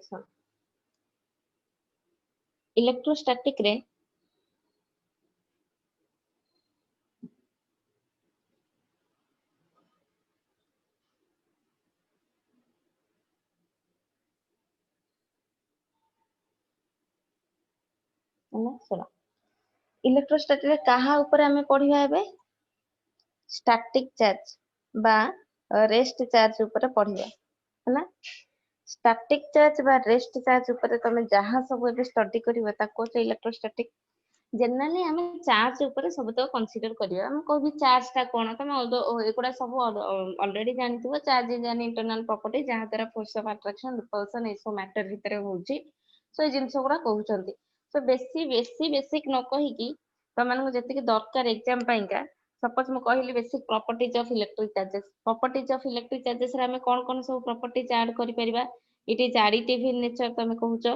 Section electrostatic रे सुनो electrostatic रे कहा ऊपर हमें पढ़िया हेबे स्टैटिक चार्ज बा रेस्ट चार्ज ऊपर पढ़िया है स्टैटिक चार्ज बा रेस्ट चार्ज ऊपर तमे जहां सब एबे स्टडी करिवो ताको से इलेक्ट्रोस्टैटिक जनरली हमें चार्ज ऊपर सब तो कंसीडर करियो हम कहबी चार्ज ता कोन तमे एकोडा सब ऑलरेडी जानथिबो charge is an internal property जहां तेरा फोर्स ऑफ अट्रैक्शन रिपल्सन एसो मैटर भीतर होउची सो जिंस गुडा कहउचंती सो बेसिक न कहि कि तमन जति के दरकार एग्जाम पाइका सपोज मु कहली basic properties of electric charges रे हमें कोन कोन सब प्रॉपर्टीज ऐड करि परिबा it is additive in nature तमे कहउचो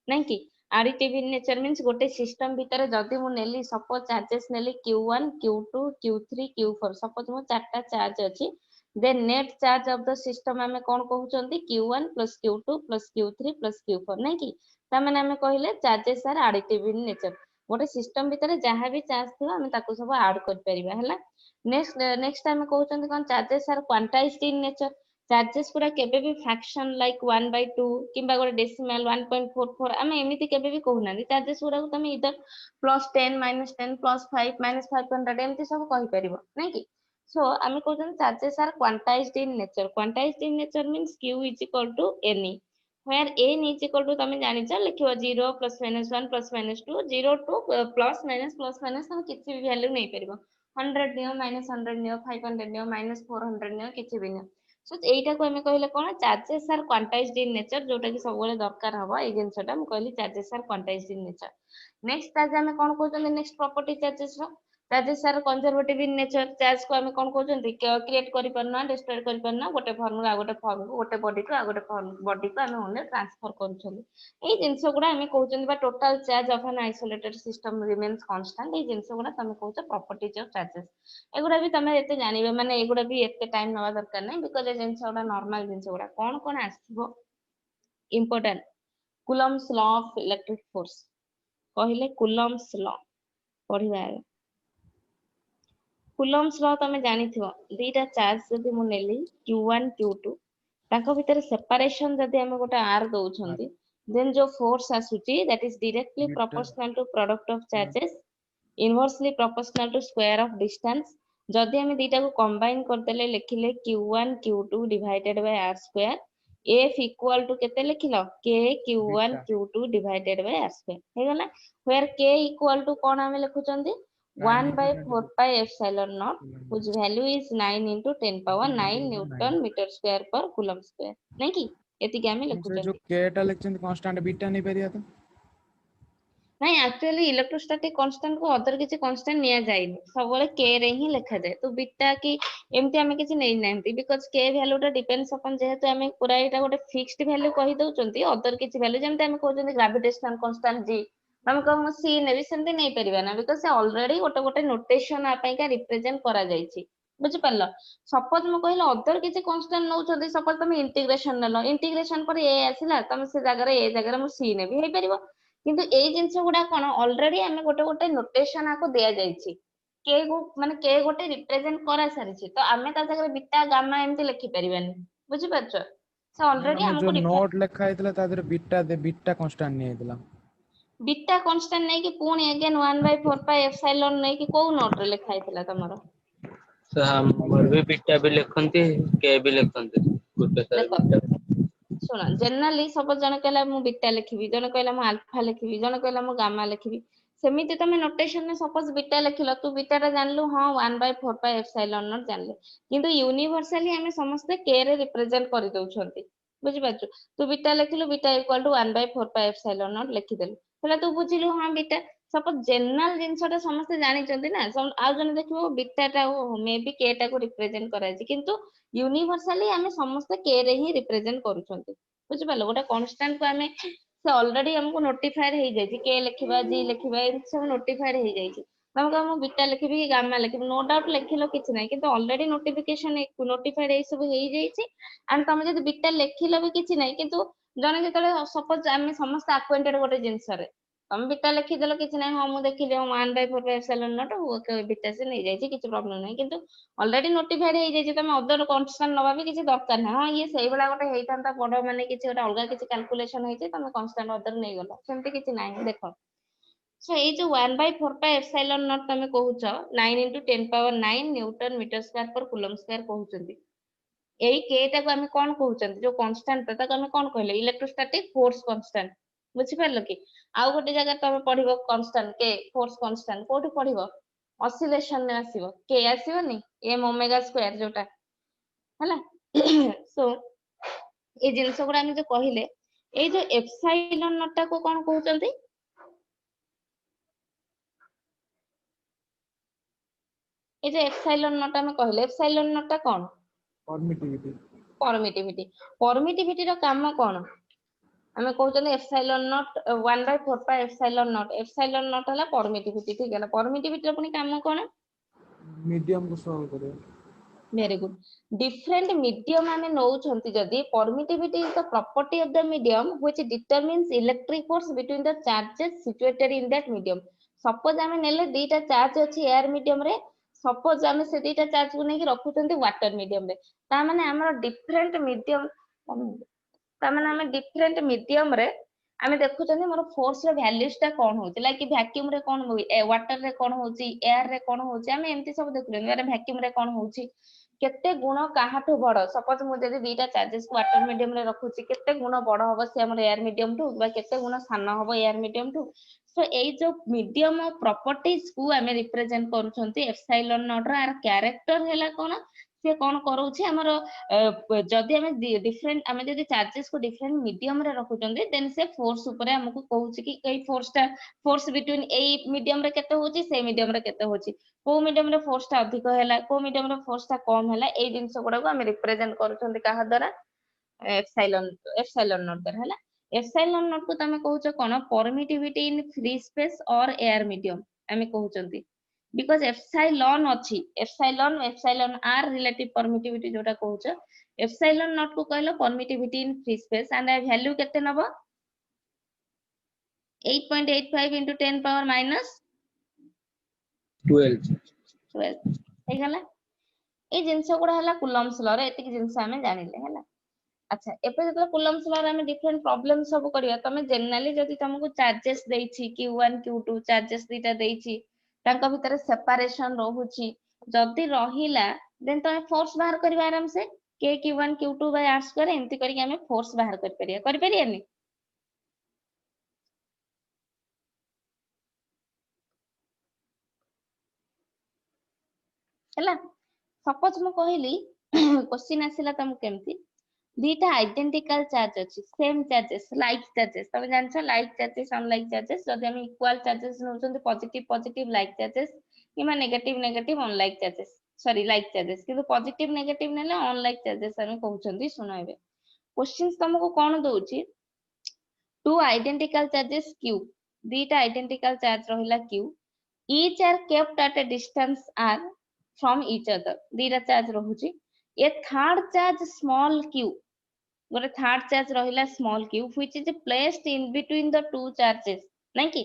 नहीं कि एडिटिव इन नेचर मींस गोटे सिस्टम भीतर जदी मु नेली सपोज चार्जेस नेली Q1 Q2 Q3 Q4 suppose मु चारटा चार्ज अछि then net charge of the system हमें कोन कहउचंती Q1 + Q2 + Q3 + Q4 नहीं कि तमने हमें कहले charges are additive in nature गोटे सिस्टम भीतर जहां भी चार्ज थिबा हमें ताको सब ऐड कर परिबा हला नेक्स्ट हमें कहउचंती कोन charges are quantised in nature charges पूरा केबे भी फ्रैक्शन लाइक 1/2 किंबा गोटे डेसिमल 1.44 आमे एमिति केबे भी कहू ना चार्जेस पूरा को तमे इधर +10 -10 +5 -500 एमिति सब कहि परिबो नहीं कि सो आमे कहउचन charges are quantised in nature means q = any where n = तमे जानि छ लिखियो 0 +- 1 +- 2 0 to +- तमे किछि भी वैल्यू नै परिबो 100 नियो -100 नियो 500 नियो -400 नियो किछि भी नियो सो एटा को हमें कहले कोन charges are quantised in nature जोटा कि सब बेले दरकार हबो ए जिंसटा हम कहली charges are quantised in nature next charge हमें कोन कहउछन नेक्स्ट प्रॉपर्टी चार्जेस रो charges are conservative in nature charge को हमें कोन कहउछन क्रिएट करि परना डिस्ट्रॉय करि परना गोटे फॉर्म आ गोटे फॉर्म को गोटे बॉडी को आ गोटे फॉर्म बॉडी को हमें ओने ट्रांसफर करूछन ए जिंस गुडा हमें कहउछन बा total charge of an isolated system remains constant ए जिंस गुडा तमे कहउछ प्रॉपर्टीज ऑफ चार्जेस एगुडा भी तमे एते जानिबे माने एगुडा भी एते टाइम नवा दरकार नै बिकॉज़ ए जिंस गुडा नॉर्मल जिंस गुडा कोन आसीबो important Coulomb's law of electric force कहले कूलम्स लॉ पढ़िबा कूलम्स लॉ तमे जानिथिबो दीटा चार्ज जदी मु नेली Q1 Q2 ताको भीतर सेपरेशन जदी हम गोटे R दउछंती देन जो फोर्स आसुची that is directly proportional to product of charges inversely proportional to square of distance जदी हम दीटा को कंबाइन कर देले लिखिले Q1 Q2 divided by R square F equal to केते लिखिलो K Q1 Q2 divided by R square हे गला वेयर K इक्वल टू कोन हम लिखुचंती 1/4πε0 whose value is 9 into 10 power 9 Newton meter square per coulomb square नहीं कि एति के हमें लिखुचंती जो केटा लिखचंती कांस्टेंट बीटा नहीं परिया तो नहीं एक्चुअली इलेक्ट्रोस्टैटिक कांस्टेंट को अदर किसी कांस्टेंट निया जाइनी सब बेले k रे ही लिखा जाए तो बीटा की एमती हमें किसी नहीं नांती बिकॉज़ k वैल्यू टा डिपेंड्स अपन जेहेतु हमें पूरा एटा गोटे फिक्स्ड वैल्यू कहि दउचंती अदर किसी वैल्यू जेमते हमें कहउचंती ग्रेविटेशनल कांस्टेंट g हम कहम c नेबी सेमते नहीं परिबा ना बिकॉज़ से ऑलरेडी गोटे गोटे नोटेशन आ पई का रिप्रेजेंट करा जाईची बुझि पारलो सपोज मु कहले अदर किसी कांस्टेंट नउचंती सपोज तुम इंटीग्रेशन नलो इंटीग्रेशन पर a आसिला तुम से जगह रे मु c नेबी हे परिबो किंतु ए जिंस गुडा कोन ऑलरेडी हमें गोटे गोटे नोटेशन आको दिया जाईची के को माने के गोटे रिप्रेजेंट करा सारिची तो हमें ता जगह बीटा गामा एमती लिखि परिबानी बुझि पाछो से ऑलरेडी जो हमको नोट लिखा हैतला ता देर बीटा कांस्टेंट नहीं हैतला बीटा कांस्टेंट नहीं कि पुणी अगेन 1/4πε नहीं कि को नोट रे लिखा हैतला तमरो तो हमर भी बीटा भी लिखंती के भी लिखंती गुटे देखो बीटा सुना जनरली सब जन कहला मु बीटा लिखिबी जन कहला मु अल्फा लिखिबी जन कहला मु गामा लिखिबी सेमिति तमे नोटेशन में सपोज बीटा लिखिलो तू बीटा टा जानलु हां 1/4πε0 जानले किंतु यूनिवर्सली हमें समस्त k रे रिप्रेजेंट करि दउछंती बुझि पाछु तू बीटा लिखिलु बीटा इक्वल टू 1/4πε0 लिखि देलु तले तू बुझिलु हां बीटा सपोज जनरल जिंसटा समस्त जानि चंती ना आ जने देखिबो बीटा टा मे बी k टा को रिप्रेजेंट कराइछि किंतु यूनिवर्सली हमें समस्त k रे ही रिप्रेजेंट करूछंती बुझि पालो गोटा कांस्टेंट को हमें से ऑलरेडी हमको नोटिफाइड हो जाइए के लिखिबा जी लिखिबा ए सब नोटिफाइड हो जाइए हम कहम बीटा लिखिबी गामा लिखिबी नो डाउट लिखिलो किछ नै किंतु ऑलरेडी नोटिफिकेशन नोटिफाइड ए सब हो जाइए एंड तुम जदी बीटा लिखिलो भी किछ नै किंतु जने जेतले सपोज आमे समस्त अक्वेंटेड गोटे जिंस रे तुम बीटा लिखिदेल किसी ना हाँ मुझे देखिली हाँ 1/4 एप्सिलॉन नॉट बीटा से नहीं जाए किसी प्रॉब्लम नहीं किंतु ऑलरेडी नोटिफाइड हो जाए तुम अदर कांस्टेंट नवा भी किसी दरकार ना हाँ ये सही बला गोटे हेइतांता पड़ माने किसी गोटे अलग किसी कैलकुलेशन होइছে तुम कांस्टेंट अदर नहीं गलो सेमती किसी नाही देखो सो ये जो 1/4 एप्सिलॉन नॉट तुम कहूछ 9 × 10⁹ न्यूटन मीटर स्क्वायर पर कूलम स्क्वायर कहउचंदी एई के टाको आमे कोन कहउचंदी जो कांस्टेंट ताको आमे कोन कहले इलेक्ट्रोस्टैटिक फोर्स कांस्टेंट बुझि पारलो कि आउ गोटे जगह तुम पढ़िबो कांस्टेंट के फोर्स कांस्टेंट कोठी पढ़िबो ऑसिलेशन में आसीबो के आसीबोनी एम ओमेगा स्क्वायर जोटा हला सो ए जिंस गुडा आमे जो कहिले ए जो एप्सिलॉन नॉट टाको कोन कहउचंदी ए जो एप्सिलॉन नॉट आमे कहले एप्सिलॉन नॉट टा कोन परमिटिविटी परमिटिविटी परमिटिविटी रो काम कोन हमें कहते एप्सिलॉन नॉट 1/4 एप्सिलॉन नॉट हला परमिटिविटी ठीक है परमिटिविटी अपनी काम कोन मीडियम को सॉल्व करे वेरी गुड डिफरेंट मीडियम आमे नौछंती जदी permittivity is the property of the medium which determines electric force between the charges situated in that medium suppose आमे नेले दीटा चार्ज अछि एयर मीडियम रे सपोज आमे से दीटा चार्ज को नेकी रखुचंती वाटर मीडियम रे ता माने हमर डिफरेंट मीडियम ता माने हमें डिफरेंट मीडियम रे आमे देखुचंती मोर फोर्स रे वैल्यूज ता कोन होची लाइक वैक्यूम रे कोन होई वाटर रे कोन होची एयर रे कोन होची आमे एमती सब देखुचंती अरे वैक्यूम रे कोन होची केते गुण काहाठू बड़ सपोज मु जदी दीटा चार्जेस को वाटर मीडियम रे रखुची केते गुण बड़ होबो से हमर एयर मीडियम टू बा केते गुण सान होबो एयर मीडियम टू सो एई जो मीडियम प्रॉपर्टीज को आमे रिप्रेजेंट करूछंती एप्सिलॉन नॉट रा कैरेक्टर हेला कोन से कोन करूची हमर जदि आमे डिफरेंट आमे जदि चार्जेस को डिफरेंट मीडियम रे रखुचंती देन से फोर्स ऊपर हमको कहूची कि एई फोर्स बिटवीन एई मीडियम रे केते होची से मीडियम रे केते होची को मीडियम रे फोर्स ता अधिक हैला को मीडियम रे फोर्स ता कम हैला एई जिंस गुडा को आमे रिप्रेजेंट करूछंती काहा द्वारा एप्सिलॉन नॉट द्वारा हैला एप्सिलॉन नॉट को तमे कहूछ कोन परमिटिविटी इन फ्री स्पेस और एयर मीडियम आमे कहूचंती because epsilon अछि epsilon r relative permittivity जोटा कहूछ epsilon not को कहलो permittivity in free space and a value केते नबो 8.85 into 10 power minus 12 हे गला ए जिंस गुडा हला कूलम्स लॉ रे एतिक जिंस हमें जानिले हला अच्छा एपे जतला कूलम्स लॉ रे हमें डिफरेंट प्रॉब्लम सब करिया तमे जनरली जदी तुमको चार्जेस देइछि q1 q2 चार्जेस दीटा देइछि तांका भितर सेपरेशन रहुछि जदी रहिला देन तमे फोर्स बाहर करबा आराम से k q1 q2 by r square एंती करिके हमें फोर्स बाहर कर परियानी हला सपोज मु कहली क्वेश्चन आसिला तुम केमती दीटा आइडेंटिकल चार्ज अछि सेम चार्जेस लाइक चार्जेस तमे जानछो लाइक चार्जेस अनलाइक चार्जेस जदी हम इक्वल चार्जेस नउछन पॉजिटिव पॉजिटिव लाइक चार्जेस किमा negative negative unlike charges sorry like charges किंतु पॉजिटिव नेगेटिव नेले अनलाइक चार्जेस हम कहउछंती सुनो एबे क्वेश्चंस तुमको कोन दोउची टू आइडेंटिकल चार्जेस q दीटा आइडेंटिकल चार्ज रहिला q each are kept at a distance r from each other दीटा चार्ज रहुची a third charge small q गोटे थर्ड चार्ज रहिला small q which is placed in between the two charges नहीं कि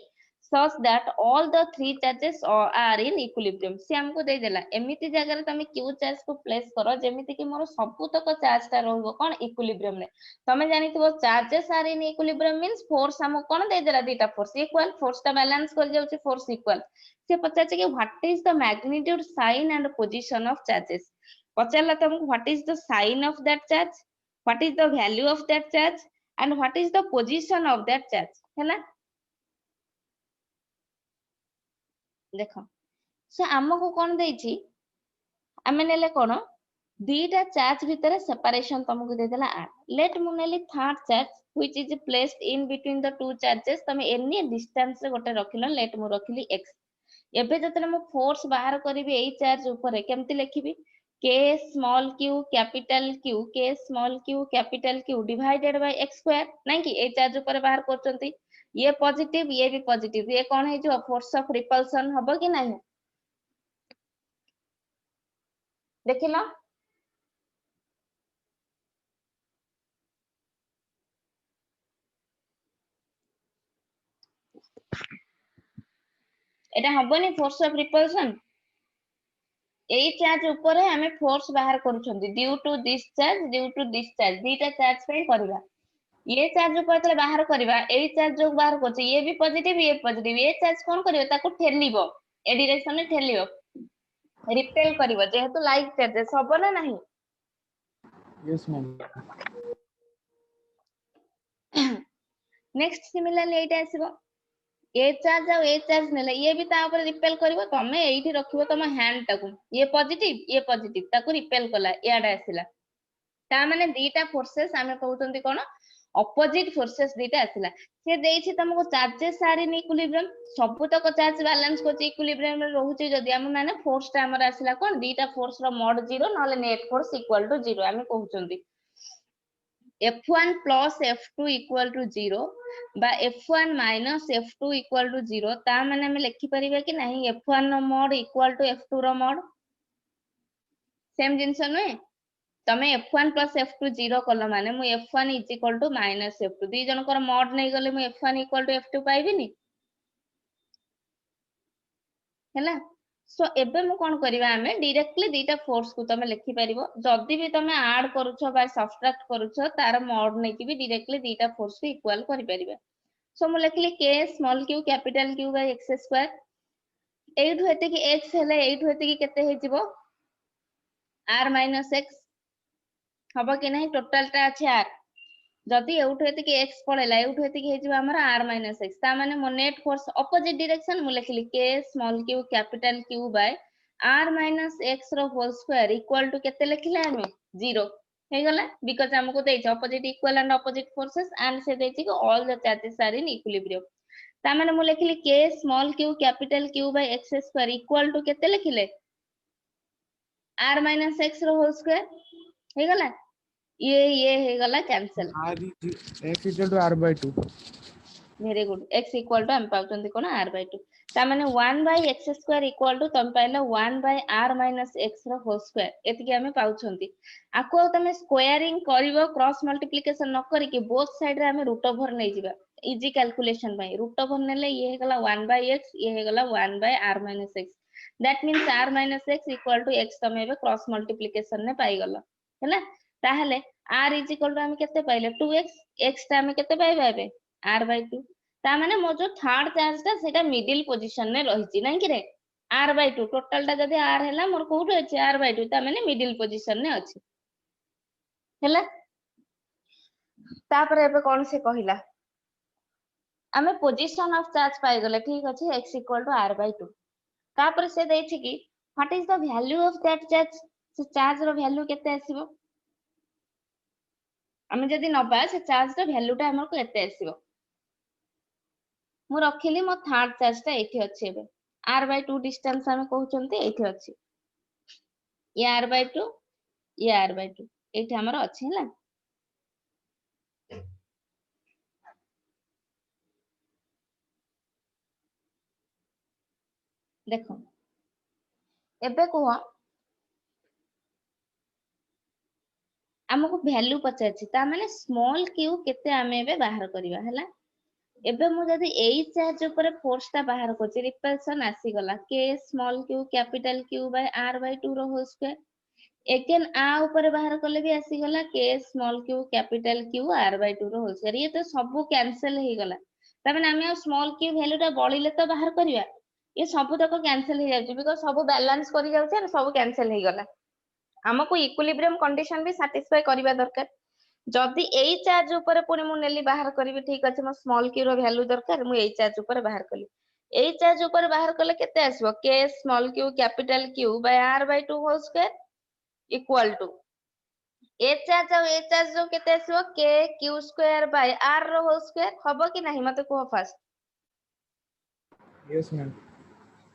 such that all the three charges are in equilibrium से हमको दे देला एमिति जगह रे तमे q चार्ज को प्लेस करो जेमिति कि मोर सबु तक चार्ज ता रहबो कोन इक्विलिब्रियम रे तमे जानिथिबो charges are in equilibrium means force हमको कोन दे देला दीटा फोर्स इक्वल फोर्स ता बैलेंस कर जाउची फोर्स इक्वल से पचाचे कि what is the magnitude sign and position of charges पचारला तुमको what is the sign of that charge what is the value of that charge and what is the position of that charge हैला देखो से हमको कोन देछि हमें नेले कोन दीटा charge भितर सेपरेशन तुमको दे देला r लेट मु नेली third charge which is placed in between the two charges तमे एनी डिस्टेंस रे गोटे रखिलो लेट मु रखिली x एबे जतले मु फोर्स बाहर करबी एई चार्ज ऊपर केमति लिखिबी k small q capital q k small q capital q divided by x square नहीं कि ए चार्ज ऊपर बाहर करचंती ये पॉजिटिव ये भी पॉजिटिव ये कोन है जो फोर्स ऑफ रिपल्सन हबो कि नहीं देखिलो एटा हबनी फोर्स ऑफ रिपल्सन एई चार्ज ऊपर हमें फोर्स बाहर करूछंती ड्यू टू दिस चार्ज दीटा चार्ज पे करबा ये चार्ज ऊपर तले बाहर करबा एई चार्ज जो बाहर करछ ये भी पॉजिटिव ये चार्ज कोन करबो ताको ठेलिबो ए डायरेक्शन में ठेलिबो रिपेल करबो जेहेतु लाइक चार्जेस हबो ना नहीं यस मैम नेक्स्ट सिमिलरली एटा आसीबो ए चार्ज और ए चार्ज नेले ये भी ता ऊपर रिपेल करबो तमे एठी रखिबो तम हैंड टाकू ये पॉजिटिव ताको रिपेल कला याडा आसीला ता माने दीटा फोर्सेस आमे कहउतंती कोन ऑपोजिट फोर्सेस दीटा आसीला से देइछि तुमको चार्जेस आर इन इक्विलिब्रियम सब तक चार्ज बैलेंस को इक्विलिब्रियम में रहउछि जदी हम माने फोर्स ता हमर आसीला कोन दीटा फोर्स रो मोड 0 नले नेट फोर्स इक्वल टू 0 आमे कहउचंती F1 plus F2 equal to 0 बा F1 minus F2 equal to 0 ता माने हम लिखि परिबा कि नहीं F1 रो मोड equal to F2 रो मोड सेम जिंस नै तमे F1 plus F2 0 कलो माने मु F1 is equal to minus F2 दी जन कर मोड नै गले मु F1 equal to F2 पाइबिनी हैला सो एबे मु कोन करबा हमें डायरेक्टली दीटा फोर्स को तमे लिखि परिबो जदी भी तमे ऐड करूछो बा सब्ट्रैक्ट करूछो तार मोड नै कि भी डायरेक्टली दीटा फोर्स को इक्वल करि परिबे सो मु लिखली k small q capital q by x square एठु हेते कि x हेले एठु हेते कि केते हे जिवो r - x हबो कि नहीं टोटल ता अछि r जदी एठु हेते कि x पळेला एठु हेते कि हे जिवो हमर r - x ता माने मो नेट फोर्स ऑपोजिट डायरेक्शन मु लिखली k small q capital q by r - x रो होल स्क्वायर इक्वल टू केते लिखले हमें 0 हे गला बिकॉज़ हमको देछ opposite equal and opposite forces and से देछ कि all the charges are in equilibrium ता माने मु लिखली k small q capital q by x square equal to केते लिखले r - x रो होल स्क्वायर हे गला ये हे गला cancel r is x equal to r by 2 very good x equal to हम पाउचंती कोन r by 2 ता माने 1 by x square equal to तम पाइला 1 by r minus x रो होल स्क्वायर एति के हमें पाउचंती आको तमे स्क्वायरिंग करिवो क्रॉस मल्टीप्लिकेशन न करी कि बोथ साइड रे हमें रूट ओवर नै जिबा easy calculation by root over नेले ये हे गला 1 by x ये हे गला 1 by r minus x that means r minus x equal to x तमे बे क्रॉस मल्टीप्लिकेशन ने पाई गलो हैला ताहले r इज इक्वल टू हम केते पाइले 2x x ता हमें केते पाइबा बे r by 2 ता माने मो जो थर्ड चार्ज ता सेटा मिडिल पोजीशन ने रहिची नै कि रे r by 2 टोटल ता जदी r हैला मोर कोठो अछि r by 2 ता माने मिडिल पोजीशन ने अछि हैला ता पर एबे कोन से कहिला हमें पोजीशन ऑफ चार्ज पाई गले ठीक अछि x equal to r by 2 ता पर से देछि कि what is the value of that charge से चार्ज रो वैल्यू केते आसीबो हमें जदी नबा से चार्ज रो वैल्यू ता हमर को एते आसीबो मु रखिली मो थर्ड चार्ज ता एठी अछि एबे r by 2 डिस्टेंस हमें कहउचंती एठी अछि ये r by 2 ये r by 2 एठी हमर अछि हला देखो एबे को हमको वैल्यू पचाछि ता माने स्मॉल q केते हमें एबे बाहर करिवा हला एबे मु जदी एई चार्ज ऊपर फोर्स ता बाहर करछि रिपल्सन आसी गला k small q capital q by r by 2 रो होल स्क्वायर एकेन आ ऊपर बाहर करले भी आसी गला k small q capital q r by 2 रो होल स्क्वायर ये तो सब कैंसिल हे गला त माने हमें स्मॉल q वैल्यू ता बळिले तो बाहर करिवा ये सब तक कैंसिल हे जाउछि बिकॉज़ सब बैलेंस करि जाउछि और सब कैंसिल हे गला हमको इक्विलिब्रियम कंडीशन भी सैटिस्फाई करबा दरकार जदी एई चार्ज ऊपर पुनी मु नेली बाहर करबी ठीक अछि मो स्मॉल q रो वैल्यू दरकार मु एई चार्ज ऊपर बाहर कली एई चार्ज ऊपर बाहर कले केते आसीबो k small q capital q by r by 2 whole square equal to ए चार्ज जो केते आसीबो k q square by r रो होल स्क्वायर हबो कि नाही मते को फास्ट यस मैम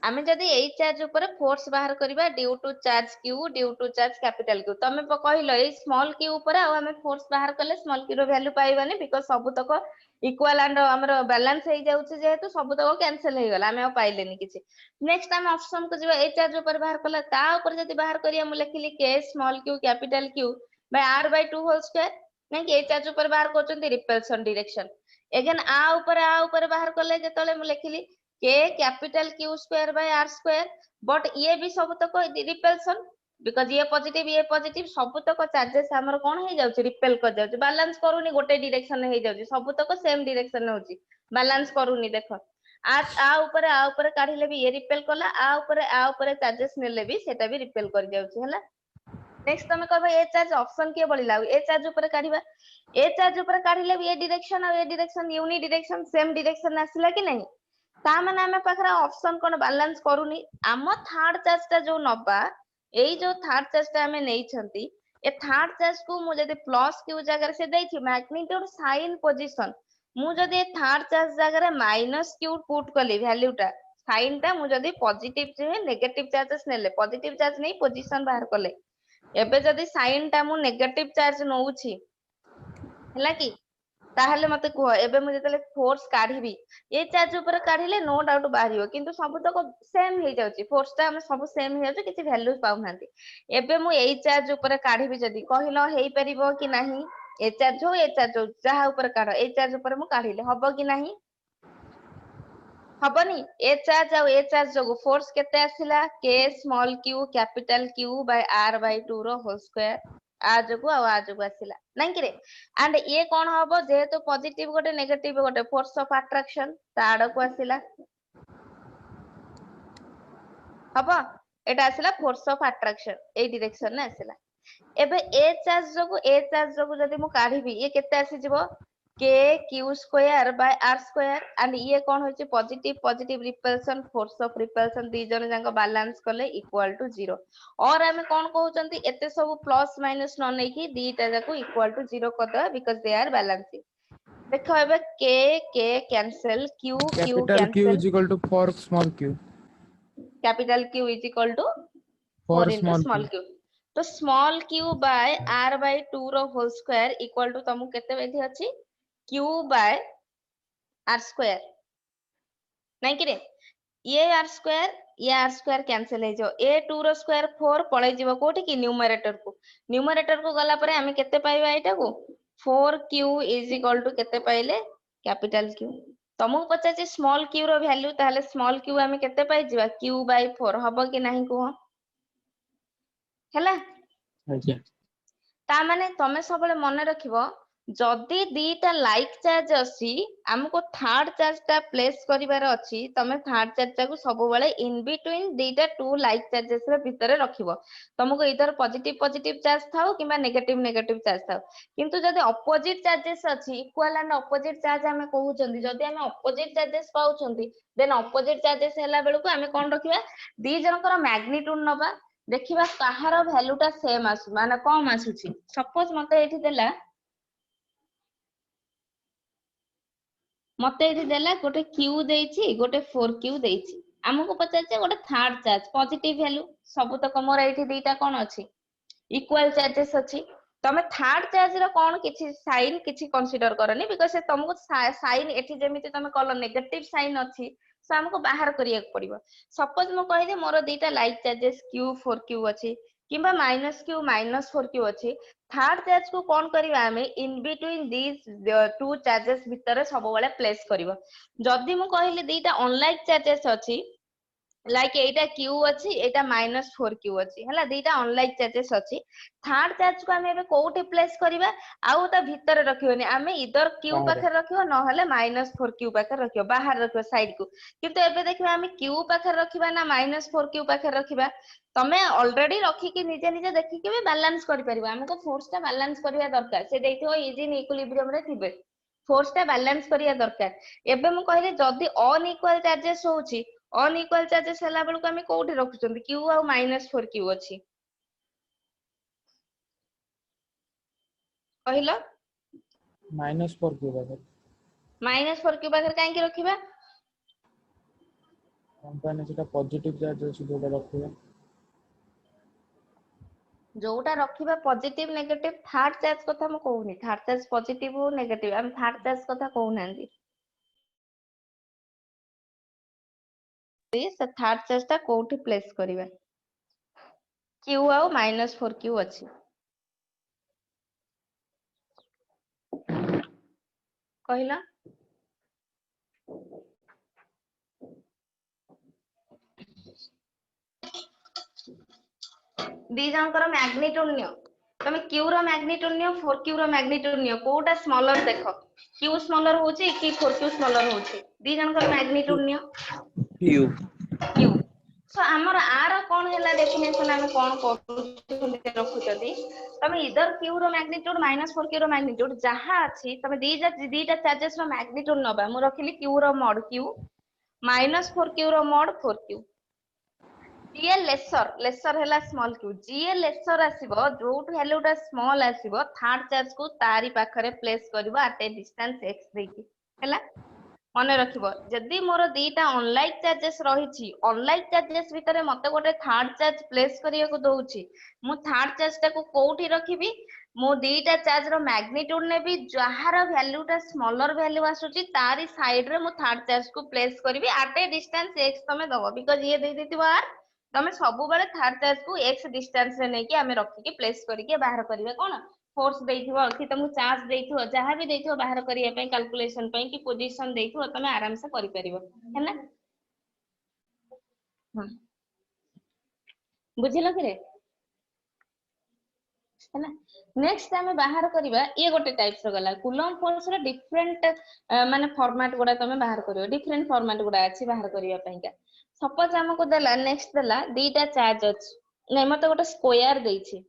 आमे जदी एई चार्ज ऊपर फोर्स बाहर करबा due to charge q due to charge capital q तमे कहिलो एई स्मॉल q ऊपर आ हमें फोर्स बाहर करले स्मॉल q रो वैल्यू पाइबानी बिकॉज़ सब तक इक्वल एंड हमर बैलेंस हे जाउछि जेहेतु सब तक कैंसिल हे गला हमें पाइलेनी किछि नेक्स्ट हम ऑप्शन को जेबा एई चार्ज ऊपर बाहर करला ता ऊपर जदी बाहर करिया मु लिखिली k small q capital q by r by 2 whole square नै कि एई चार्ज ऊपर बाहर करचंती रिपल्सन डायरेक्शन अगेन आ ऊपर बाहर करले जतले मु लिखिली k capital q square by r square but ये भी सब तक रिपेल्सन बिकॉज ये पॉजिटिव सब तक चार्जेस हमर कोन हे जाउची रिपेल कर जाउची बैलेंस करूनी गोटे डायरेक्शन हे जाउची सब तक सेम डायरेक्शन होची बैलेंस करूनी देखो आ ऊपर काढिले भी ये रिपेल कला आ ऊपर चार्जेस नेले भी सेटा भी रिपेल कर जाउची हला नेक्स्ट तमे कहबा ए चार्ज ऑप्शन के बढिला ए चार्ज ऊपर काढिबा ए चार्ज ऊपर काढिले भी ये डायरेक्शन और ये direction unidirection same direction आसिला कि नहीं ता माने हमें पाखरा ऑप्शन कोन बैलेंस करूनी आम थर्ड चार्ज ता जो नबा एई जो थर्ड चार्ज ता हमें नै छंती ए थर्ड चार्ज को मु जदि प्लस क्यू जगह से देछि मैग्नीट्यूड साइन पोजीशन मु जदि थर्ड चार्ज जगह माइनस क्यू पुट कली वैल्यू टा साइन टा मु जदि पॉजिटिव जे नेगेटिव चार्जेस नेले पॉजिटिव चार्ज नै पोजीशन बाहर कले एबे जदि साइन टा मु नेगेटिव चार्ज नउछि हला कि ताहले मते कह एबे मु जतले फोर्स काढिबी ए चार्ज ऊपर काढिले नो डाउट बाहरियो किंतु सब तक सेम हे जाउची फोर्स ता हम सब सेम हे जाउची किछि वैल्यू पाउ नांती एबे मु ए चार्ज ऊपर काढिबी जदि कहिलो हेई परिबो कि नाही ए चार्ज हो जहा ऊपर काढ ए चार्ज ऊपर मु काढिले हबो कि नाही हबनी ए चार्ज जो फोर्स केते आसिला k small q capital q by r by 2 रो होल स्क्वायर आ जगु आसिला नहीं कि रे एंड ये कोन हबो जेहेतु पॉजिटिव गोटे नेगेटिव गोटे फोर्स ऑफ अट्रैक्शन ताड़ को आसिला हबो एटा आसिला फोर्स ऑफ अट्रैक्शन ए डायरेक्शन ने आसिला एबे ए चार्ज जगु जदि मु काढिबी ये केते आसी जिवो k q square by r square and ये कोन होची positive repulsion force of repulsion दी जन जांको बैलेंस करले इक्वल टू 0 और हमें कोन कहउचंती एते सब प्लस माइनस न नै कि दीटा जाको इक्वल टू 0 कर दो बिकॉज़ दे आर बैलेंसिंग देखो एबे k cancel q Capital Q cancel is equal to 4 small q. Capital q is equal to 4 4 into small small q. q तो small q by r by 2 रो whole square equal to तमु केते बेथि अछि q by r square नहीं कि रे ये r square cancel हे जो a2 रो स्क्वायर 4 पळे जीवो कोठी कि न्यूमरेटर को गला परे हमें केते पाइबा एटा को 4q इज इक्वल टू केते पाइले कैपिटल q तमु पचाची स्मॉल q रो वैल्यू ताले स्मॉल q हमें केते पाइ जीवा q बाय 4 हबो कि नहीं को हला अच्छा ता माने तमे सबले मन रखिबो जदी दीटा लाइक चार्ज अछि हमको थर्ड चार्ज ता प्लेस करिवार अछि तमे थर्ड चार्ज को सब बेले इन बिटवीन दीटा टू लाइक चार्जेस रे भीतर रखिबो तुमको इधर पॉजिटिव चार्ज थाओ किबा नेगेटिव चार्ज थाओ किंतु जदी ऑपोजिट चार्जेस अछि इक्वल एंड ऑपोजिट चार्ज हमें कहउचंदी जदी हमें ऑपोजिट चार्जेस पाउचंदी देन ऑपोजिट चार्जेस हैला बेलु को हमें कोन रखिबा दी जनकर मैग्नीट्यूड नबा देखिबा काहार वैल्यू टा सेम आसु माने कम आसुची सपोज मते एठी देला मते एठी देला गोटे q देइछि गोटे 4q देइछि हमको पचाचे गोटे थर्ड चार्ज पॉजिटिव वैल्यू सब तक मोर एठी दीटा कोन अछि इक्वल चार्जेस अछि तमे थर्ड चार्ज रो कोन किछि साइन किछि कंसीडर करनी बिकॉज़ से तुमको साइन एठी जेमिति तमे कल नेगेटिव साइन अछि सो हमको बाहर करिया पड़िबो सपोज मो कहि दे मोर दीटा लाइक चार्जेस q 4q अछि किबा -q -4q अछि थर्ड चार्ज को कोन करिवा हमें in between this two charges भीतर सब बेले प्लेस करिवो जदी मु कहिली दीटा अनलाइक चार्जेस अछि लाइक एटा q अछि एटा -4q अछि हला दीटा अनलाइक चार्जेस अछि थर्ड चार्ज को हमें कोठी प्लेस करिवा आउ ता भीतर रखियोनी हमें इधर q पाखे रखियो न हले -4q पाखे रखियो बाहर रखियो साइड को किंतु एबे देखिबा हमें q पाखे रखिबा ना -4q पाखे रखिबा तमे ऑलरेडी रखी कि निजे निजे देखि कि भी बैलेंस करि परिबा हमको फोर्स ता बैलेंस करिया दरकार से देखियो इज इन इक्विलिब्रियम रे थिबे फोर्स ता बैलेंस करिया दरकार एबे मु कहले जदी अनइक्वल चार्जेस होउची अनइक्वल चार्जेस हला बेलु को हमें कोठी रखुचंदी q आ -4q अछि कहिलो -4 q बराबर -4q पाखर काहे कि रखिबा कंपनी सेटा पॉजिटिव चार्ज अछि जोटा रखिबा जोटा रखिबा पॉजिटिव नेगेटिव थर्ड चार्ज कथा म कहूनी थर्ड चार्ज पॉजिटिव हो नेगेटिव हम थर्ड चार्ज कथा कहू नांदी से थर्ड चार्ज ता कोठी प्लेस करिबा q आ -4q अछि कहिला दी जनकर मैग्नीट्यूड नियो तमे q रो मैग्नीट्यूड नियो 4q रो मैग्नीट्यूड नियो कोटा स्मॉलर देखो q स्मॉलर होची कि 4q स्मॉलर होची दी जनकर मैग्नीट्यूड नियो क्यू q सो हमर आर कोन हैला डेफिनेशन हम कोन करू रखुचदी तमे इधर q रो मैग्नीट्यूड -4q रो मैग्नीट्यूड जहा अछि तमे दीटा चार्जेस रो मैग्नीट्यूड नबा मु रखिली q रो मॉड q -4q रो मॉड 4q जीए लेसर हैला स्मॉल q जीए लेसर आसीबो जोट वैल्यूटा स्मॉल आसीबो थर्ड चार्ज को तारी पाखरे प्लेस करबो एट ए डिस्टेंस x देकी हैला मने रखिबो जदी मोर दीटा अनलाइक चार्जेस रहिछि अनलाइक चार्जेस भितरे मते गोटे थर्ड चार्ज प्लेस करिया को दउछि मु थर्ड चार्ज टा को कोठी रखिबी मु दीटा चार्ज रो मैग्नीट्यूड नेबी जहार वैल्यूटा स्मॉलर वैल्यू आसुछि तारी साइड रे मु थर्ड चार्ज को प्लेस करबी एट ए डिस्टेंस x तमे दबो बिकॉज़ ये दे देतिबो r तमे सब बेले थर्ड चार्ज को x डिस्टेंस रे नै कि हमें रखि के प्लेस करिके बाहर करिवे कोन फोर्स देइथिबो कि तुमको चार्ज देइथिबो जहां भी देइथिबो बाहर करिया पय कैलकुलेशन पय कि पोजीशन देइथिबो तमे आराम से करि परिबो हैना हम बुझिलो कि रे हैना नेक्स्ट हमें बाहर करिबा ये गोटे टाइप्स रो गला कूलम फोर्स रो डिफरेंट माने फॉर्मेट गुडा तमे बाहर करियो डिफरेंट फॉर्मेट गुडा अछि बाहर करिया पय का सपोज हमको देला नेक्स्ट देला दीटा चार्ज अछि नै मते गोटे स्क्वायर देइछि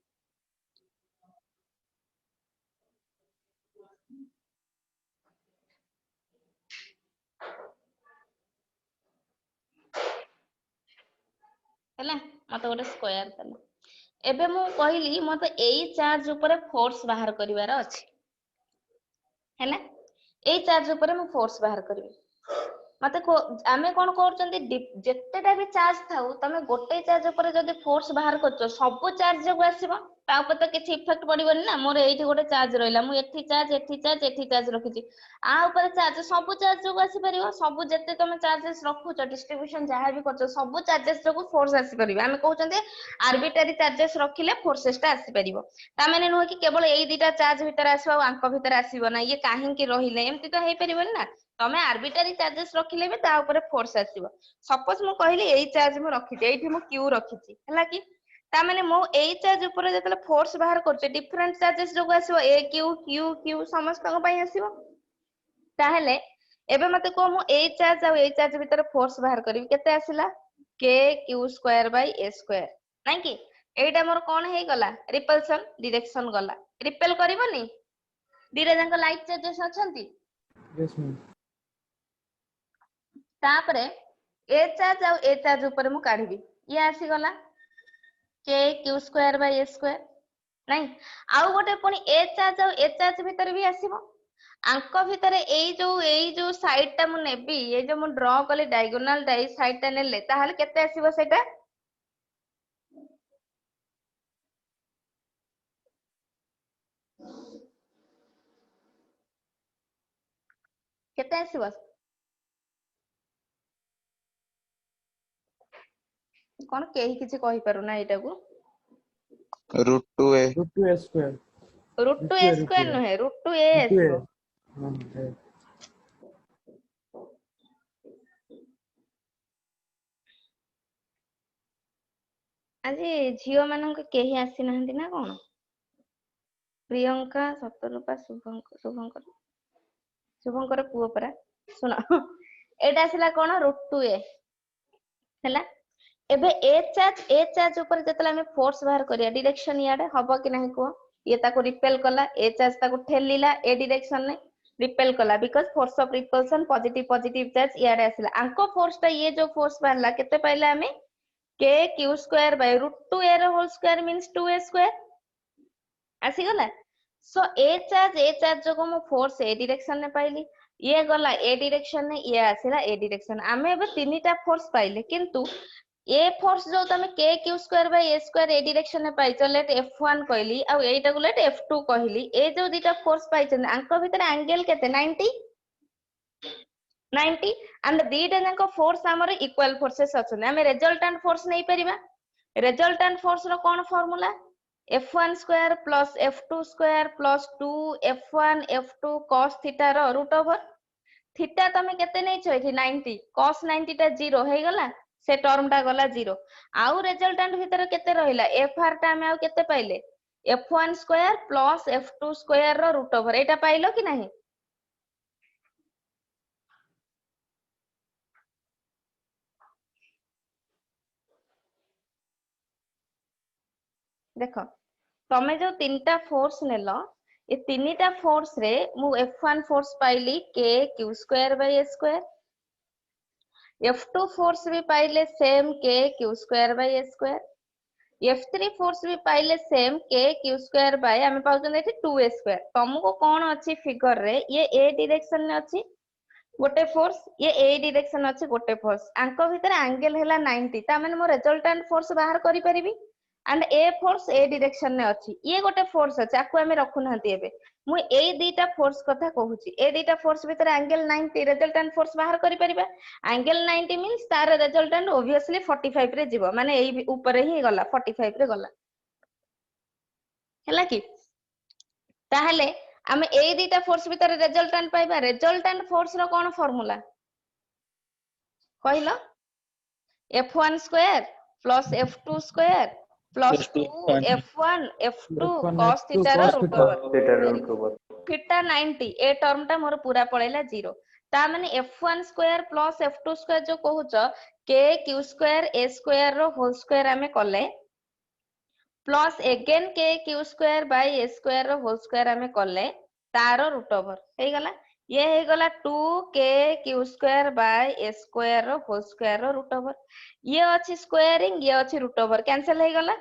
हैला मते गोटे स्क्वायर देला एबे मु कहली मते एई चार्ज ऊपर फोर्स बाहर करिवार अछि हैला एई चार्ज ऊपर मु फोर्स बाहर करबी मते को आमे कोन करचंती जेतेटा भी चार्ज थाउ तमे गोटे चार्ज ऊपर जदी फोर्स बाहर करचो सब चार्ज जो आसीबो ता ऊपर तो किछि इफेक्ट पड़िबोनी ना मोर एठी गोटे चार्ज रहिला मु एठी चार्ज रखिची आ ऊपर चार्ज सब चार्ज जो आसी परिबो सब जते तमे चार्जेस रखुचो डिस्ट्रीब्यूशन जहां भी करचो सब चार्जेस जो फोर्स आसी परिबो आमे कहउचंती आर्बिट्ररी चार्जेस रखिले फोर्सेस ता आसी परिबो ता माने नुह कि केवल एई दीटा चार्ज भीतर आसीबो आ आंक भीतर आसीबो ना ये काहे कि रहिले एमति तो हेइ परिबोनी ना तमे आर्बिट्ररी चार्जेस रखिले भी ता ऊपर फोर्स आसीबो सपोज मु कहली एई चार्ज मु रखिची एठी मु q रखिची हला कि ता माने मो एई चार्ज ऊपर जतले फोर्स बाहर करचे डिफरेंट चार्जेस जो आसीबो a q q q समस्त को पई आसीबो ताहेले एबे मते को मु एई चार्ज आ एई चार्ज भीतर फोर्स बाहर करबी केते आसीला k q square by a square नै कि एइटा मोर कोन हेइ गला रिपल्सन डायरेक्शन गला रिपेल करबोनी दीरे जंक लाइक चार्जेस अछंती यस मैम तापरे ए चार्ज आ ए चार्ज ऊपर मु काढिबी ये आसी गला k q square by a square नै आउ गोटे पुनी ए चार्ज आ ए चार्ज भीतर भी आसीबो आंक भीतर एई जो साइड टा मु नेबी ए जो मु ड्रॉ कले डायगोनल डाई साइड टा नेले ताहाले केते आसीबो सेटा केते आसीबो कोन केही किछि कहि पारु ना एटा को root 2a root 2 square root two a square नुहे रूट टू ए आसीबो हां আজি झियो मानक केही आसी नाहंती ना कोन प्रियंका सतरूपा शुभंकर पुओ परा सुन एटा आसीला कोन रूट टू ए हैला एबे ए चार्ज ऊपर जतले हमें फोर्स बाहर करिया डायरेक्शन याडे हबो कि नहीं को ये ताको रिपेल कला ए चार्ज ताको ठेलीला ए डायरेक्शन ने रिपेल कला because force of repulsion positive charge याडे आसीला आंको फोर्स ता ये जो फोर्स बाहरला केते पाइला हमें k q square by root 2a रो whole square means 2a square आसी गला सो ए चार्ज जो मु फोर्स ए डायरेक्शन ने पाइली ये गला ए डायरेक्शन ने ये आसीला ए डायरेक्शन आमे एबे तीनटा फोर्स पाइले किंतु ए फोर्स जो तमे k q square by a square A direction ने पाइचो लेट f1 कहली आ एटा को लेट f2 कहली ए जो दीटा फोर्स पाइछन आंक भीतर एंगल केते 90 एंड दीटा जंक फोर्स हमर इक्वल फोर्सेस अछन हमें रिजल्टेंट फोर्स नै परिबा रिजल्टेंट फोर्स रो कोन formula f1 square plus f2 square plus 2 f1 f2 cos theta रो रूट ओवर थीटा तमे केते नै छ एठी 90 cos 90 टा 0 हे गला से टर्मटा गला 0 आउ रिजल्टेंट भितर केते रहिला fr टा हम आउ केते पाइले f1 square plus f2 square रो रूट ओवर एटा पाइलो कि नहीं देखो तमे जो तीनटा फोर्स नेलो ए तीनटा फोर्स रे मु f1 फोर्स पाइली k q square by a square f2 force भी पाइले same k q square by a square f3 force भी पाइले same k q square by हमें पाउछन एठी 2a स्क्वायर तुमको कोन अछि फिगर रे ये a डायरेक्शन में अछि गोटे फोर्स ये a डायरेक्शन अछि गोटे फोर्स आंको भीतर एंगल हैला 90 ता माने मो रिजल्टेंट फोर्स बाहर करि परिबी and a force a direction में अछि ये गोटे फोर्स अछि आकु हमें रखु नहति एबे मु ए दीटा फोर्स कथा कहूची ए दीटा फोर्स भीतर एंगल 90 रिजल्टेंट फोर्स बाहर करि परिबा एंगल 90 मींस तार रिजल्टेंट ऑब्वियसली 45 रे जीवो माने एई ऊपर ही गला 45 रे गला हैला कि ताहले आमे ए दीटा फोर्स भीतर रिजल्टेंट पाइबा रिजल्टेंट फोर्स रो कोन फार्मूला कहिलो f1 square plus f2 square plus 2 f1 f2 F1 cos F2 theta रो cos root theta. Over theta 90 ए टर्म टा मोर पूरा पळेला 0 ता माने f1 square plus f2 square जो कहूच k q square a square रो होल स्क्वायर हमें कले plus again k q square by a square रो होल स्क्वायर हमें कले तारो रूट ओवर हे गला ये हे गला 2k q square by a square रो होल स्क्वायर रो रूट ओवर ये अछि स्क्वायरिंग ये अछि रूट ओवर कैंसिल हे गला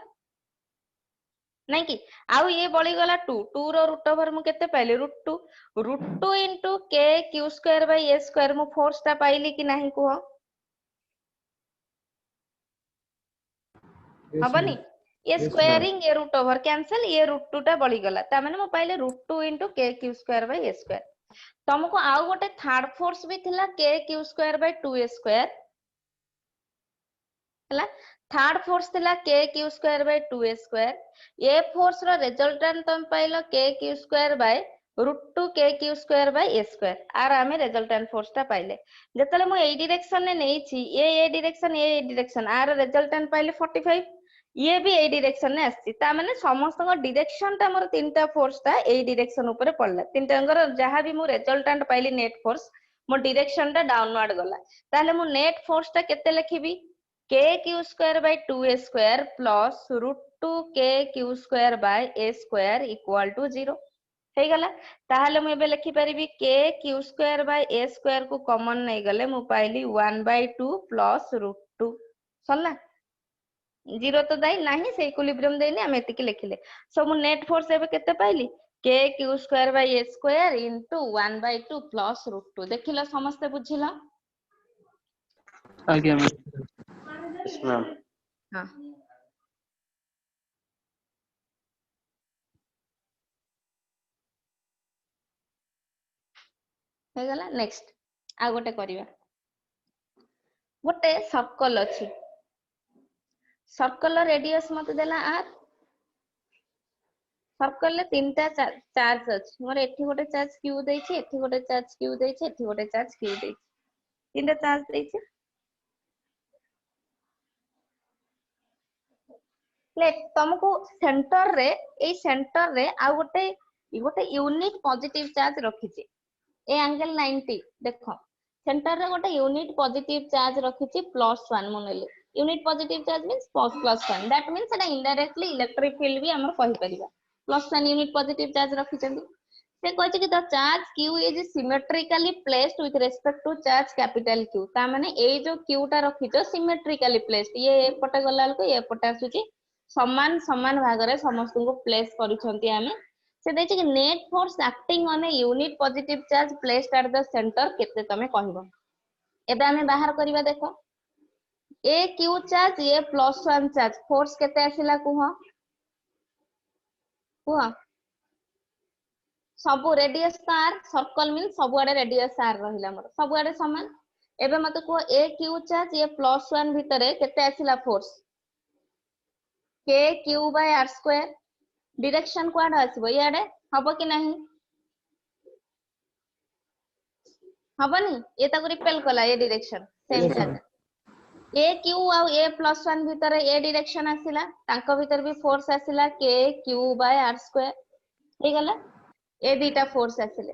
नहीं कि आउ ये बळी गला 2 2 रो रूट ओवर मु केते पाइली root 2 into k q square by a square मु फोर्स ता पाइली कि नहीं कुह Yes, हबनी ma'am. ये Yes, ma'am. स्क्वायरिंग ये रूट ओवर कैंसिल ये रूट 2 टा बळी गला ता माने मु पाइले रूट 2 into k q square by a square तुमको आउ गोटे थर्ड फोर्स भी थिला k q square by 2a square हला थर्ड फोर्स थिला k q square by 2a square ये फोर्स रो रिजल्टेंट तुम पाइलो k q square by root 2 k q square by a square are हमें रिजल्टेंट फोर्स टा पाइले जेतले मु ए डायरेक्शन ने नेई छी ए डायरेक्शन आर रिजल्टेंट पाइले 45 ये भी ए डायरेक्शन ने आसी ता माने समस्त को डायरेक्शन ता मोर तीनटा फोर्स ता ए डायरेक्शन ऊपर पड़ला तीनटा जहां भी मु रिजल्टेंट पाइली नेट फोर्स मो डायरेक्शन ता डाउनवर्ड गला ताले मु नेट फोर्स ता केते लिखिबी k q square by 2a square plus root 2 k q square by a square equal to 0 हे गला ताहले मु एबे लिखि परिबी k q square by a square को कॉमन नै गले मु पाइली 1/2 प्लस रूट 2 सरला 0 तो दाई नाही से इक्विलिब्रियम देनी हम एतिकी लिखिले सो मु नेट फोर्स एबे केते पाइली k q square by a square into 1/2 plus root 2 देखिलो समस्त बुझिलो आगे मैम Yes, ma'am. हां हे गला नेक्स्ट आ गोटे करिवा गोटे सर्कल अछि सर्कल रेडियस मते देला r सर्कल ले तीनटा चार्ज अछि मोर एठी गोटे चार्ज q देछि एठी गोटे चार्ज q देछि एठी गोटे चार्ज q देछि तीनटा चार्ज देछि ले तुमको सेंटर रे आ गोटे यूनिट पॉजिटिव चार्ज रखिछि ए एंगल 90 देखो सेंटर रे गोटे यूनिट पॉजिटिव चार्ज रखिछि +1 मनले unit positive charge means +1 that means एटा इनडायरेक्टली इलेक्ट्रिक फील्ड भी हमर कहि परिबा +1 यूनिट पॉजिटिव चार्ज रखिछंती से कहै कि the charge q is symmetrically placed with respect to charge capital q ता माने ए जो q टा रखिछो सिमेट्रिकली प्लेस्ड ये एपटे गलाल को एपटे आसुची समान समान भाग रे समस्त को प्लेस करिसंती हमें से देखि कि net force acting on a unit positive charge placed at the centre केते तमे कहबो एबे हमें बाहर करबा देखो ए q चार्ज ये +1 चार्ज फोर्स केते आसिला कुह सबु रेडियस r सर्कल मीन सबु आडे रेडियस r रहिला हमर सबु आडे समान एबे मते को a q चार्ज ये +1 भितरे केते आसिला force k q by r square direction को आडे आसीबो याडे हबो कि नहीं हबनी ये ताको रिपेल कला ये डायरेक्शन सेम Yes, जागा ma'am. ए क्यू आ ए प्लस 1 भीतर ए डायरेक्शन आसिला तांको भीतर भी फोर्स आसिला के क्यू बाय आर स्क्वायर हे गला ए दीटा फोर्स आसिले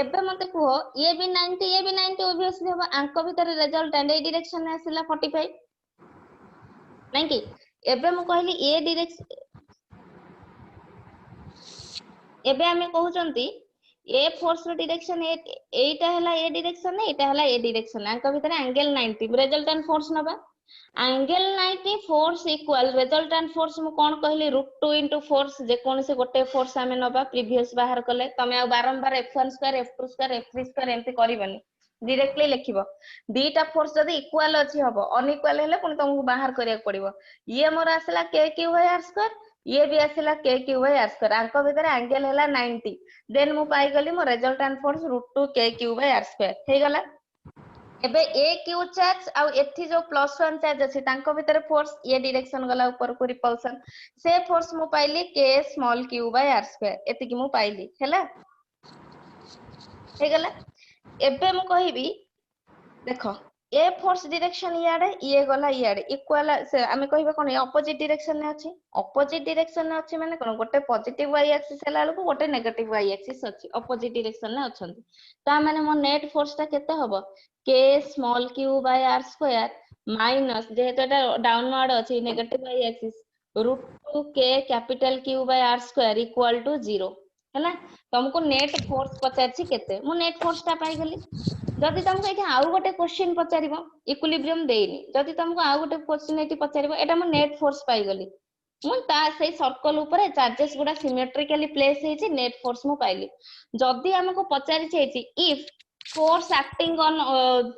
एबे मते कुह ए भी 90 ऑब्वियसली हो आंको भीतर रिजल्टेंट ए डायरेक्शन आसिला 45 नहीं कि एबे मु कहली ए डायरेक्शन एबे हमें कहउचंती ए फोर्स रो डायरेक्शन एटा हला ए डायरेक्शन ने एटा हला ए डायरेक्शन आंको भीतर एंगल 90 रिजल्टेंट फोर्स नबा angle 90 force equal resultant force मु कोन कहली √2 इनटू फोर्स जे कोन से गोटे फोर्स हमें नबा प्रीवियस बाहर कले तमे आ बारंबार f1 square f2 square f3 square एमते करबनी डायरेक्टली लिखिबो दीटा फोर्स जदी इक्वल अछि हबो अनइक्वल हेले पुनी तुमको बाहर करिया पड़िबो ये मोर आसला k q by r square ये भी आसला k q by r square आंको भीतर एंगल हला 90 देन मु पाई गली मो resultant force √2 k q by r square हे गला एबे ए क्यू चार्ज आ एथि जो +1 चार्ज अछि तांको भीतर फोर्स ये डायरेक्शन गला ऊपर को रिपल्सन से फोर्स मु पाइली k small q by r square एति कि मु पाइली हैला हे गला एबे मु कहिबी देखो ए फोर्स डायरेक्शन याडे ये गला याडे इक्वल से हमें कहबे कोन ऑपोजिट डायरेक्शन ने अछि ऑपोजिट डायरेक्शन ने अछि माने कोन गोटे पॉजिटिव y एक्सिस हला को गोटे नेगेटिव y एक्सिस अछि ऑपोजिट डायरेक्शन ने अछंती ता माने मो नेट फोर्स ता केते हबो k small q by r square minus जेहेतु एटा डाउनवर्ड अछि negative y axis √2 k capital Q by r square equal to 0 हैला तुमको नेट फोर्स पचारछि केते मु नेट फोर्स ता पाई गेली जदि तुमको एठी आउ गोटे क्वेश्चन पचारिबो इक्विलिब्रियम देइनी जदि तुमको आउ गोटे क्वेश्चन एठी पचारिबो एटा मु नेट फोर्स पाई गली मु ता सेई सर्कल ऊपर चार्जेस गुडा सिमेट्रिकली प्लेस हेछि नेट फोर्स मु पाइली जदि हमको पचारि छैछि if force acting on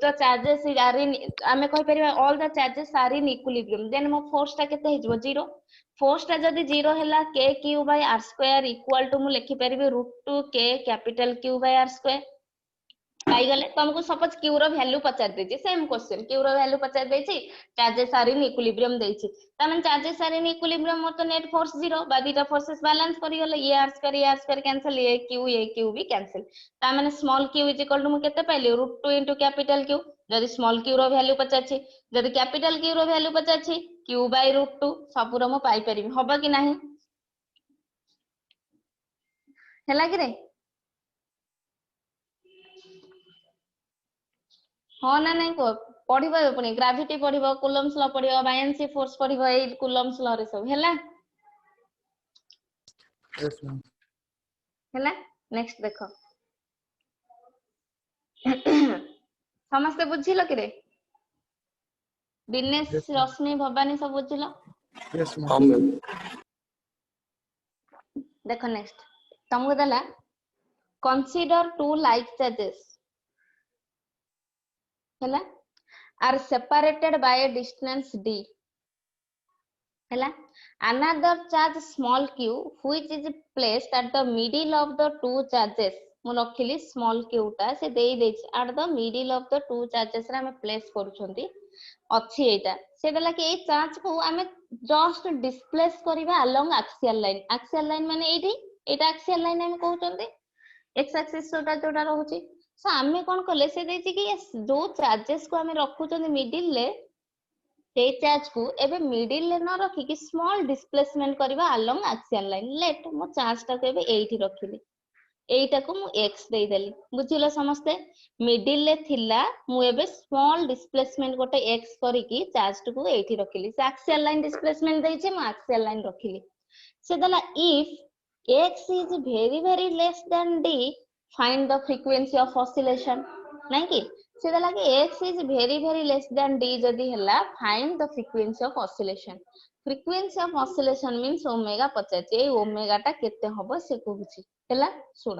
the charges are in आमे कहि परिबा all the charges are in equilibrium then मो फोर्स ता केते हेजबो 0 फोर्स ता जदि 0 हैला k q by r square equal to मु लिखि परिबे √2 k capital q by r square पाई गले तुमको सपोज q रो वैल्यू पचार देछि सेम क्वेश्चन q रो वैल्यू पचार देछि चार्जेस आर इन इक्विलिब्रियम देछि त मन चार्जेस आर इन इक्विलिब्रियम मोर तो नेट फोर्स 0 बा दीटा फोर्सेस बैलेंस करि गले ये r स्क्वायर कैंसिल ये q भी कैंसिल त माने small q is equal to मु केते पाइली √2 इनटू कैपिटल q जदि स्मॉल q रो वैल्यू पचारछि जदि कैपिटल q रो वैल्यू पचारछि q बाय √2 सब रो मु पाई परिबी होबा कि नाही हैला कि रे हाँ ना नहीं को पढ़िबो पुनी ग्रेविटी पढ़िबो कूलम्स लॉ पढ़िबो बायनेंसी फोर्स पढ़िबो ए कूलम्स लॉ रे सब हैला Yes, ma'am. हैला नेक्स्ट देखो समस्त बुझिलो कि रे दिनेश Yes, ma'am. रश्मि भवानी सब बुझिलो Yes, हाँ ma'am. मैम देखो नेक्स्ट तुमको देला कंसीडर टू लाइक चार्जेस हैला are separated by a distance d हैला another charge small q which is placed at the middle of the two charges मु रखिली small q टा से देई देछि at the middle of the two charges रे हम place करूछंती अछि एटा से देला कि ए चार्ज को हमें जस्ट डिस्प्लेस करिबा along axial line माने एठी एटा axial line हम कहउछंती x axis जोटा रहउची सो आमे कोन कले से देछि कि जो चार्जेस को हमें रखुछंती मिडिल ले से चार्ज को एबे मिडिल ले न रखि कि स्मॉल डिस्प्लेसमेंट करबा अलोंग एक्सियल लाइन लेट मो चार्ज टा को एबे एठी रखिली एटा को मु x देई देली बुझिलो समस्ते मिडिल ले थिला मु एबे स्मॉल डिस्प्लेसमेंट गोटे x करी कि चार्ज को एठी रखिली से एक्सियल लाइन डिस्प्लेसमेंट देइ छे मु एक्सियल लाइन रखिली से दला if x is very less than d find the frequency of oscillation नहीं कि से दला कि x is very less than d जदी हला find the frequency of oscillation means omega 50 A omega टा केते हबो से कहूची हला सुन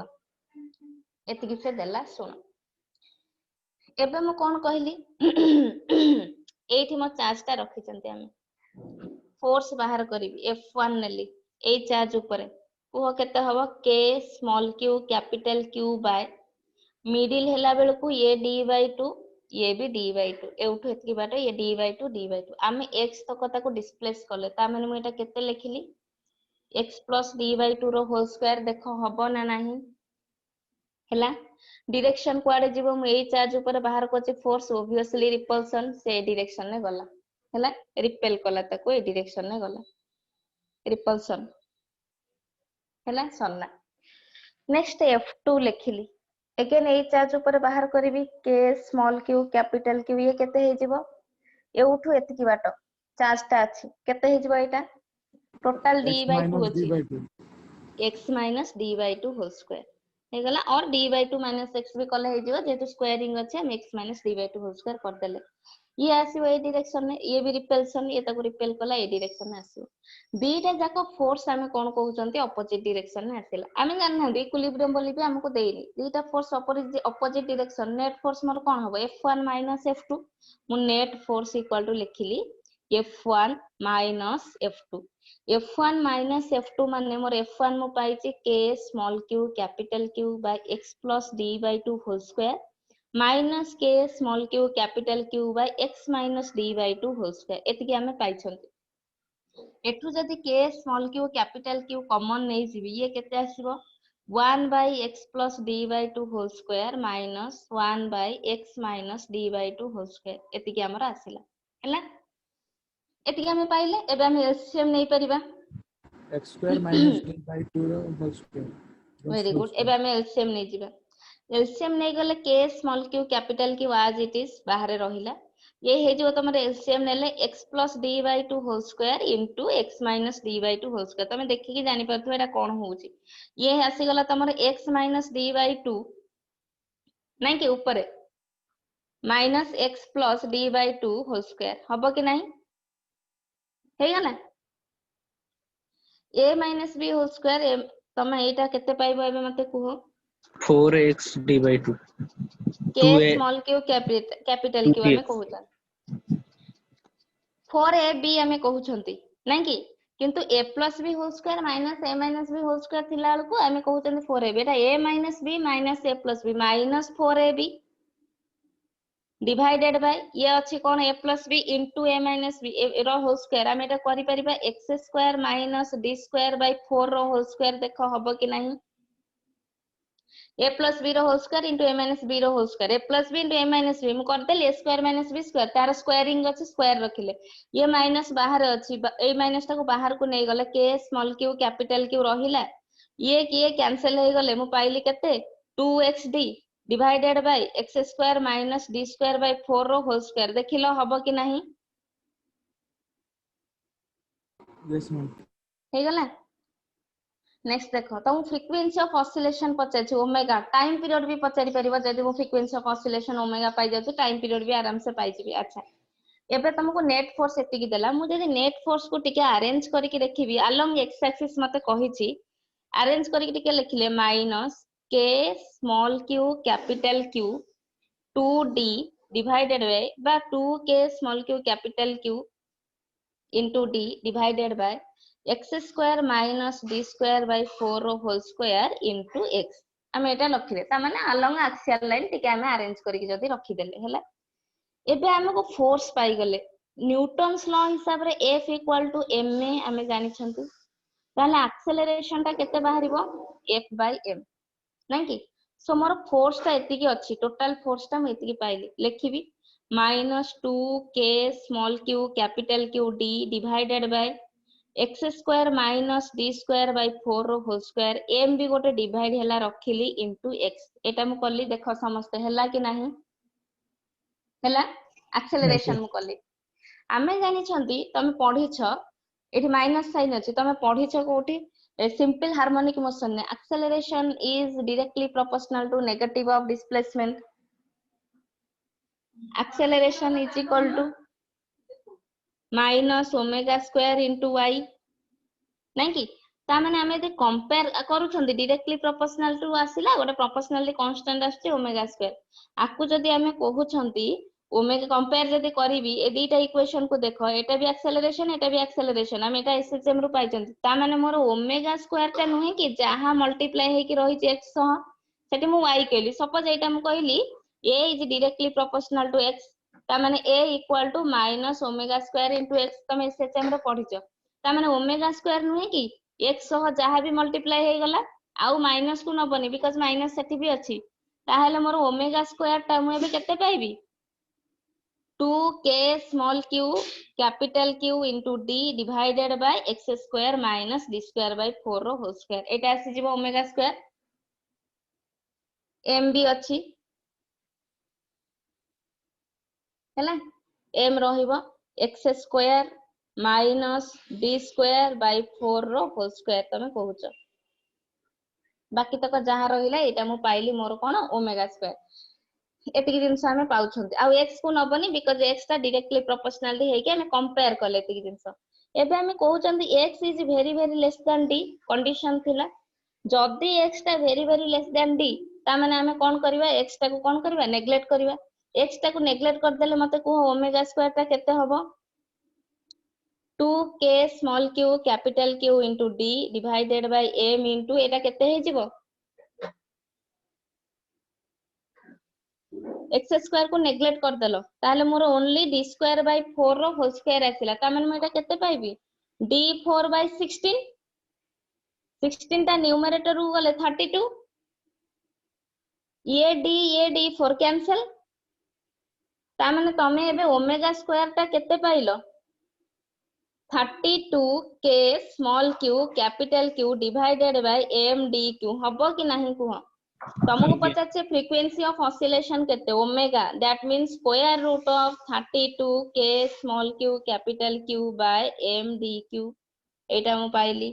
एति कि से देला सुन एबे म कोन कहली एठी म चार्ज टा रखि चंती हम फोर्स बाहर करिवि f1 नेली ए चार्ज ऊपर वो केते हबो k small q capital q by middle हेला बेल को ये d/2 ये भी d/2 एउठो एतकी बाटे ये d/2 आमे x तक ताको डिस्प्लेस करले ता माने म एटा केते लिखिली x + d/2 रो होल स्क्वायर देखो हबो ना नाही हैला डायरेक्शन कुआडे जीवो मु एई चार्ज ऊपर बाहर कोची फोर्स ऑब्वियसली रिपल्सन से डायरेक्शन ने गला हैला रिपेल कला ताको ए डायरेक्शन ने गला रिपल्सन हैला सन्ना नेक्स्ट F2 लिखिली अगेन एई चार्ज ऊपर बाहर करबी K small q capital Q ये केते हे जीवो एउठू एतिकी बाट चार्ज ता अछि केते हे जीवो एटा total d x by 2 minus d अछि by 2 x minus d by 2 whole square हे गला और d by 2 minus x भी कले हे जीवो जेतु स्क्वायरिंग अछि हम x minus d by 2 whole square कर देले ये आसीबो ए डायरेक्शन में ये भी रिपेल्सन ये ताको रिपेल कला ए डायरेक्शन में आसीबो बीटा जाको फोर्स हमें कोन कहउचंती ऑपोजिट डायरेक्शन में आसिला हमें जानना इक्विलिब्रियम बोली भी हमको देइनी दीटा force opposite direction net force मोर कोन होबो F1 minus F2 मु नेट फोर्स इक्वल टू लिखिली F1 minus F2 F1 minus F2 माने मोर F1 मु पाइची K small q capital Q by x plus d by 2 whole square minus K small q capital Q by x minus d by 2 whole square एतिकी हमें पाइछंती एठू जदी K small q capital Q common नै जिवि ये केते आसीबो 1 by x plus d by 2 whole square minus 1 by x minus d by 2 whole square एतिकी हमरा आसिला हैला एतिकी हमें पाइले एबे हम एलसीएम नै परिबा x square minus d by 2 रो whole square वेरी गुड एबे हम एलसीएम नै जिबा एलसीएम नै गले K small q capital Q as it is बाहरे रहिला ये हे जो तमरे एलसीएम नेले x plus d by 2 whole square into x minus d by 2 whole square तमे देखि कि जानि परथो एटा कोन होउची ये आसी गला तमरे x minus d by 2 नै कि ऊपरे minus x plus d by 2 whole square हबो कि नहीं हे गला a minus b whole square तमे एटा केते पाइबो एबे मते कुहो 4x d by 2 K 2a small q capital Q हमें 2x कहउछन 4ab हमें कहउछंती नै कि किंतु a plus b whole square minus a minus b whole square थिला अलको हमें कहउछंती 4ab Etah a minus b minus a plus b minus 4ab divided by ये अछि कोन a plus b into a minus b row whole square हम एटा करि परिबा x square minus d square by 4 row whole square देखो हबो कि नहीं a plus b row whole square into a minus b row whole square a plus b into a minus b मु कर देली a square minus b square तार squaring अछि square रखिले ये minus बाहर अछि ए माइनस टाको बाहर को नै गले k small q capital Q रहिला ये कैंसिल हे गले मु पाइली केते 2xd divided by x square minus d square by 4 row whole square देखिलो हबो कि नहीं yes ma'am हे गला नेक्स्ट देखो तो फ्रीक्वेंसी ऑफ ऑसिलेशन पचाछि ओमेगा टाइम पीरियड भी पचारि परिबो जदि वो फ्रीक्वेंसी ऑफ ऑसिलेशन ओमेगा पाइ जाउ टाइम पीरियड भी आराम से पाइ जिबी अच्छा एबे तुमको नेट फोर्स एतिकी देला मु जदि नेट फोर्स को टिके अरेंज करके देखिबी अलोंग एक्स एक्सिस मते कहिछि अरेंज करके टिके लिखिले minus k small q capital Q 2d divided by बा 2k small q capital Q into d divided by x square minus d square by 4 whole square into x हम एटा लखिले ता माने along axial line टिके हम arrange करके जदी रखि देले हैला एबे हमको फोर्स पाई गले न्यूटन्स लॉ हिसाब रे F इक्वल टू ma हमें जानि छंतु ताले एक्सेलरेशन ता केते बाहरिबो F by m नै कि सो मोर फोर्स ता एति की अछि टोटल फोर्स ता म एति की पाइली लिखिबी -2k small q capital Q d divided by x square minus d square by 4 whole square m भी गोटे डिवाइड हैला रखिली into x एटा मु कल्ली देखो समस्त हैला कि नाही हैला एक्सेलरेशन मु कल्ली आमे जानि छंती तमे पढी छ एठी माइनस साइन अछि तमे पढी छ कोठी सिंपल हार्मोनिक मोशन ने acceleration is directly proportional to negative of displacement acceleration is equal to minus omega square into y नै कि ता माने हमें दे कंपेयर करूछंती डायरेक्टली प्रोपोर्शनल टू आसिला गोटे प्रोपोर्शनली कांस्टेंट आछि ओमेगा स्क्वायर आकु जदी हमें कहूछंती ओमेगा कंपेयर जदी करबी ए दुईटा इक्वेशन को देखो एटा भी एक्सेलरेशन हम एटा एसएचएम रु पाइछंती ता माने मोर ओमेगा स्क्वायर ता नहे कि जहा मल्टीप्लाई हे कि रही x सह सेठी मु y कहली सपोज एटा मु कहली a is directly proportional to x ता माने a equal to minus omega square into x तमे एसएचएम रे पढिचो ता माने ओमेगा स्क्वायर नहे कि x सह जहा भी मल्टीप्लाई हे गला आउ माइनस को नबनी बिकॉज़ माइनस सेठी भी अछि ताहले मोर ओमेगा स्क्वायर टा मु एबे केते पाइबी 2k small q capital Q into d divided by x square minus d square by 4 रो होल स्क्वायर एटा आसी जिवो ओमेगा स्क्वायर m भी अछि हैला m रहिबो x square minus d square by 4 रो होल स्क्वायर तमे कहूछ बाकी तक जहाँ रहिला एटा मु पाइली मोर कोन ओमेगा स्क्वायर एतिकी जिंस हमें पाउछंती आ x को नबनी बिकॉज़ x ता डायरेक्टली प्रोपोर्शनली हेके हमें कंपेयर करले एतिकी जिंस एबे हमें कहउचंती x is very very less than d condition थिला जदी x ता very very less than d ता माने हमें कोन करबा x ता को कोन करबा नेग्लेक्ट करबा x ता को नेग्लेक्ट कर देले मते को ओमेगा स्क्वायर ता केते हबो 2k small q capital Q into d divided by m into एटा केते हे जिवो x स्क्वायर को नेग्लेक्ट कर देलो ताले मोर ओनली d स्क्वायर बाय 4 रो होल स्क्वायर आसिला ता माने म एटा केते पाइबी d4 बाय 16 16 ता न्यूमरेटर रु गले 32 ये d 4 कैंसिल ता माने तमे एबे ओमेगा स्क्वायर ता केते पाइलो 32k small q capital Q divided by m dq हबो कि नाही कुह तुमको पचाचे फ्रीक्वेंसी ऑफ ऑसिलेशन केते omega that means square root of 32k small q capital Q by m dq एटा मु पाइली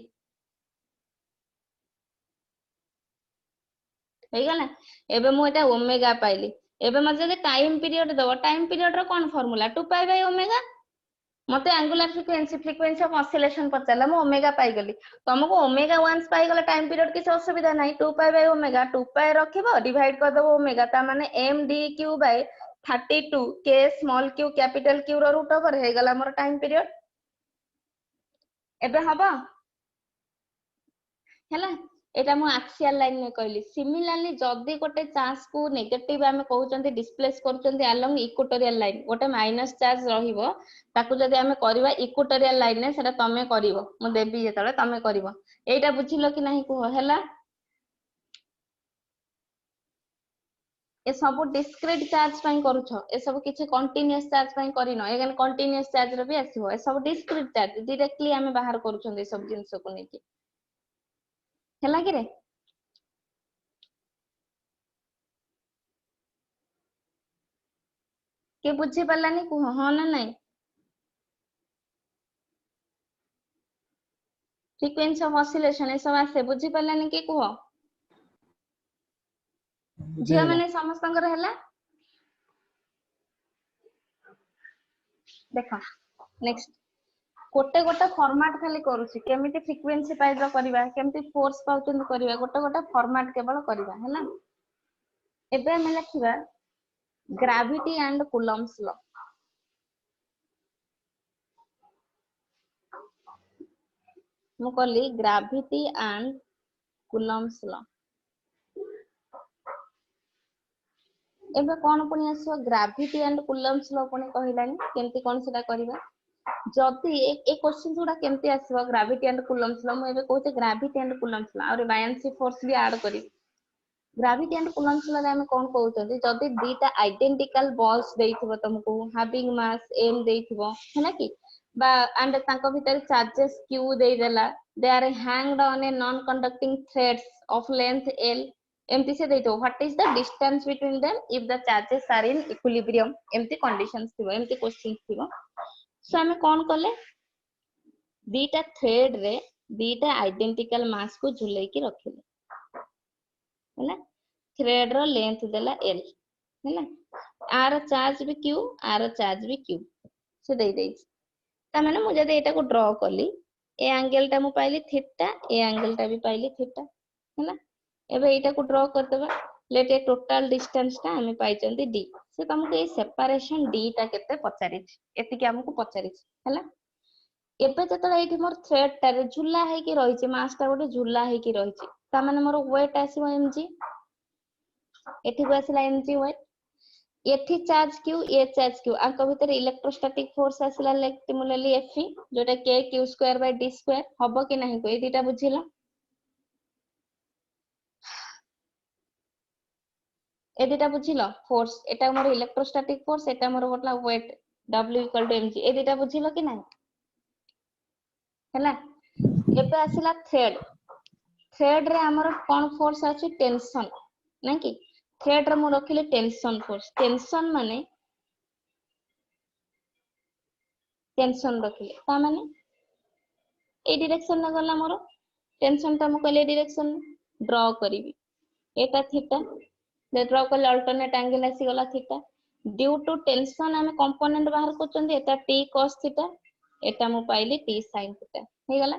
हे गला एबे मु एटा ओमेगा पाइली एबे म जदि टाइम पीरियड दबो टाइम पीरियड रो कोन फार्मूला 2 पाई बाय ओमेगा मते एंगुलर फ्रीक्वेंसी ऑफ ऑसिलेशन पचाला म ओमेगा पाई गली तुमको ओमेगा वंस पाई गला टाइम पीरियड किछ असुविधा नाही 2 पाई बाय ओमेगा 2 पाई रखिबो डिवाइड कर देबो ओमेगा ता माने m dq by 32 k small q capital Q रो रूट ओवर हे गला मोर टाइम पीरियड एबे हबो हैला एटा मु एक्सियल लाइन में कहली सिमिलरली जदी गोटे चार्ज को नेगेटिव हमें कहउचंती डिस्प्लेस करचंती अलोंग इक्वेटोरियल लाइन गोटे माइनस चार्ज रहिबो ताकू जदी हमें करबा इक्वेटोरियल लाइन ने सेटा तमे करिवो मु देबी जेतले तमे करिवो एटा बुझिलो कि नाही कुह हैला ए सब डिस्क्रीट चार्ज पई करूछ ए सब किछि कंटीन्यूअस चार्ज पई करिनो एगन कंटीन्यूअस चार्ज रो भी आसीबो ए सब डिस्क्रीट चार्ज डायरेक्टली हमें बाहर करूछंती सब जिंस को नेकी हैला कि रे के बुझी पल्लानी कुह हां ना नाही फ्रीक्वेंसी ऑफ ऑसिलेशन ए सब आसे बुझी पल्लानी के कुह झियो माने समस्तंकर हैला देखो नेक्स्ट गोटे गोटे फॉर्मेट खाली करूची केमिति फ्रीक्वेंसी पाइद्र करबा केमिति फोर्स पाउचन करबा गोटे गोटे फॉर्मेट केवल करबा हैला एबे हम लिखिबा ग्रेविटी एंड कूलम्ब्स लॉ मु कहली ग्रेविटी एंड कूलम्ब्स लॉ एबे कोन पुनी आसो ग्रेविटी एंड कूलम्ब्स लॉ पुनी कहिलानी केमति कोन सेटा करबा जदी एक क्वेश्चन जोडा केमति आसीबो ग्रेविटी एंड कूलम्ब्स लॉ मु एबे कहते ग्रेविटी एंड कूलम्ब्स लॉ और बायंसी फोर्स भी ऐड करी ग्रेविटी एंड कूलम्ब्स लॉ हम कोन कहउचंती जदी दीटा आइडेंटिकल बॉल्स देइथिबो तुमको हैविंग मास m देइथिबो हैना कि बा एंड तांको भीतर चार्जेस q देइ देला दे are hanged on a non conducting threads of length l एमती से देइतो what is the distance between them if the charges are in equilibrium एमती कंडीशंस थिबो एमती क्वेश्चंस थिबो सो हमें कोन करले दीटा थ्रेड रे दीटा आइडेंटिकल मास को झुलाई के रखिले हैना थ्रेड रो लेंथ देला l हैना आर चार्ज भी q आर चार्ज भी q से देइ देइ ता माने मु जदि एटा को ड्रा करली ए एंगल टा मु पाइली थीटा ए एंगल टा भी पाइली थीटा हैना एबे एटा को ड्रा कर देबा लेट ए टोटल डिस्टेंस टा हमें पाई चंदी d से तुमको ए सेपरेशन d टा केते पचारि एति के हमको पचारि हैला एबे जतले एठी मोर थ्रेड टा रे झुला है कि रहिछि मास टा गोटे झुला है कि रहिछि ता माने मोर वेट आसीबो mg एठी को आसीला mg वेट एठी चार्ज q ए चार्ज q आंक भीतर इलेक्ट्रोस्टैटिक फोर्स आसीला सिमिलरली fe जोटा k q² d² हबो कि नाही को ए दीटा बुझिलो ए दुटा बुझिलो फोर्स एटा मोर इलेक्ट्रोस्टैटिक फोर्स एटा मोर बटला वेट W = mg ए दुटा बुझिलो कि नहीं हैला एबे आसिला थ्रेड रे हमर कोन फोर्स अछि टेंशन नै कि थ्रेड रे मु रखिले टेंशन फोर्स टेंशन माने टेंशन रखिले ता माने ए डायरेक्शन में गला मोर टेंशन ता मु कहले डायरेक्शन ड्रॉ करिवि एटा थीटा जे ड्रॉ करले अल्टरनेट एंगल आसी गला थीटा ड्यू टू टेंशन हमें कंपोनेंट बाहर करचंदी एटा t cos थीटा एटा मु पाइली t sin थीटा हे गला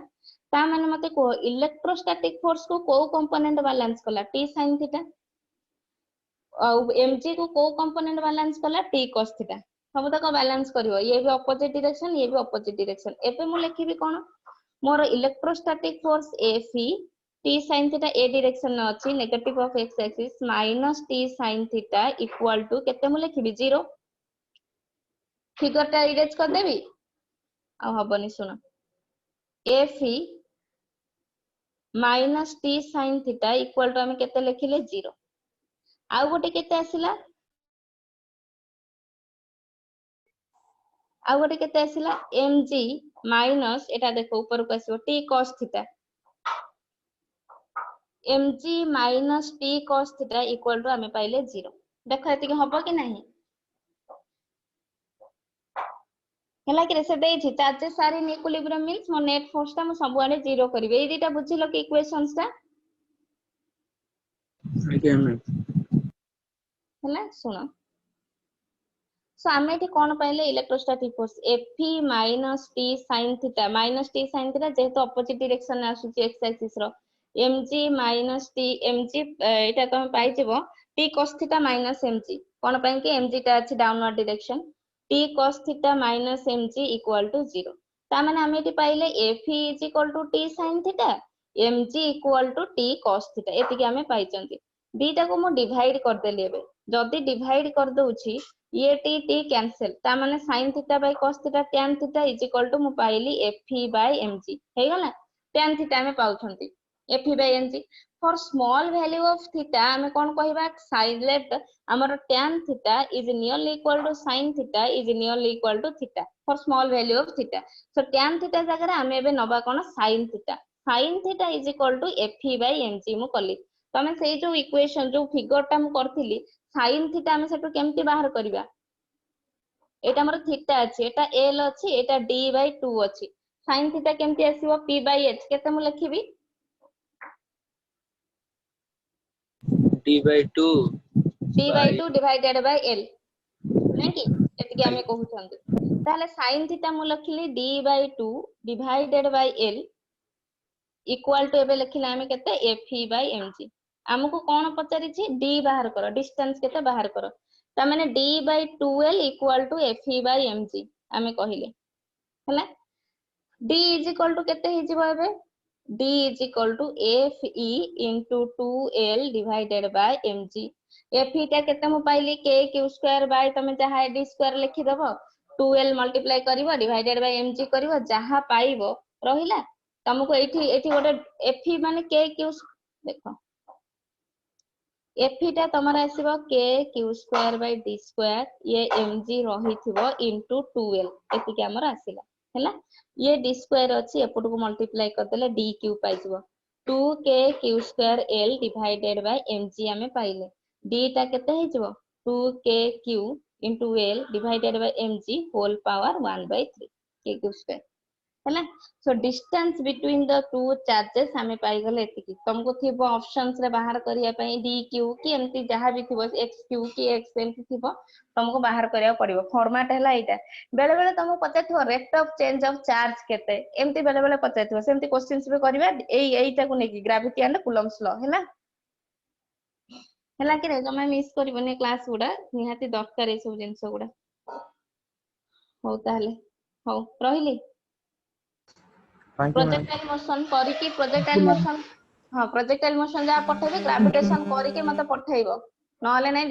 ता माने मते को इलेक्ट्रोस्टैटिक फोर्स को को कंपोनेंट बैलेंस कला t sin थीटा और mg को को कंपोनेंट बैलेंस कला t cos थीटा सब तक बैलेंस करिवो ये भी ऑपोजिट डायरेक्शन ये भी ऑपोजिट डायरेक्शन एबे मु लिखिबी कोन मोर electrostatic force Fe t sin theta ए डायरेक्शन में अछि negative of x axis minus t sin theta equal to केते मु लिखिबी 0 फिगर ता इरेज कर देबी आ हबनी सुनो Fe minus t sin theta equal to हम केते लिखिले 0 आ गोटे केते आसिला आ गोटे केते आसिला mg माइनस एटा देखो ऊपर को आसीबो t cos theta mg minus t cos theta equal to हमें पाइले 0 देखो एति के हबो कि नहीं हला कि से देछि charges are in equilibrium means मो नेट फोर्स ता मो सब आडे 0 करबे ए दिटा बुझिलो कि इक्वेशंस ता आज्ञा मैम हला सुनो सो आमे एठी कोन पाइले electrostatic force Fe minus t sin theta जेहेतु ऑपोजिट डायरेक्शन में आसुची x एक्सिस रो mg माइनस t mg एटा तुम पाइ जेबो t cos theta minus mg कोन पय कि mg ता अछि downward direction t cos theta minus mg equal to 0 ता माने आमे एठी पाइले Fe = t sin theta mg = t cos theta एति कि आमे पाइचंती दीटा को मो डिवाइड कर देली एबे जदी डिवाइड कर दोउची ये t कैंसिल ता माने sin theta by cos theta tan थीटा = मु पाइली Fe बाय mg हे गला tan थीटा में पाउछंती Fe by mg for small value of theta हमें कोन कहबा साइड लेट हमर tan theta is nearly equal to sin theta is nearly equal to theta for small value of theta so tan theta जगह रे हमें एबे नबा कोन sin theta = Fe by mg मु कली तमे सेई जो इक्वेशन जो फिगर टा मु करथिली sin थीटा हमें सेटू केमती बाहर करबा एटा हमर थीटा अछि एटा l अछि एटा d/2 अछि sin थीटा केमती आसीबो p/h केते मु लिखिबी d/2 d/2 divided by l नै कि एति के हमें कहू छंती ताले sin थीटा मु लिखिली d/2 divided by l equal to एबे लिखिला हमें केते Fe बाय mg हमको कोन पचारि छी d बाहर करो डिस्टेंस केते बाहर करो ता माने d/2l = Fe बाय mg हमें कहिले हला d = केते हि जिवो एबे d = Fe * 2l divided by mg Fe ता केते मु पाइली k² बाय तमे जहा d² लिखि दबो 2l मल्टीप्लाई करिवो डिवाइडेड बाय mg करिवो जहा पाइबो रहिला तुमको एठी गोटे Fe माने k देखो Fe ता तमरा आसीबो k² d² ये mg रहिथिबो इनटू 2l एति के हमर आसीला हैला ये d² अछि एपट को मल्टीप्लाई कर देले dq पाइजबो 2k² l divided by mg हमें पाइले d ता केते हिजबो 2kq into l divided by mg power पावर 1/3 k² हैला so distance between the two charges हमें पाई गले एतिकी तुमको थिबो ऑप्शंस रे बाहर करिया पई dq की एमती जहां भी थिबो xq की x एमती थिबो तुमको बाहर करिया पड़िबो फॉर्मेट हैला एटा बेले बेले तुमको पचाथिबो rate of change of charge केते एमती बेले बेले पचाथिबो सेमती क्वेश्चंस भी करबा एईटा को नेकी ग्रेविटी एंड कूलम्स लॉ हैला हैला कि रे तमे मिस करबोनी क्लास गुडा निहाती दरकार ए सब जिंस गुडा हो ताहले हो रहिली thank you ma'am projectile motion करिकी प्रोजेक्टाइल मोशन हां प्रोजेक्टाइल मोशन जा पठेबे ग्रेविटेशन करिके मते पठेइबो नहले नै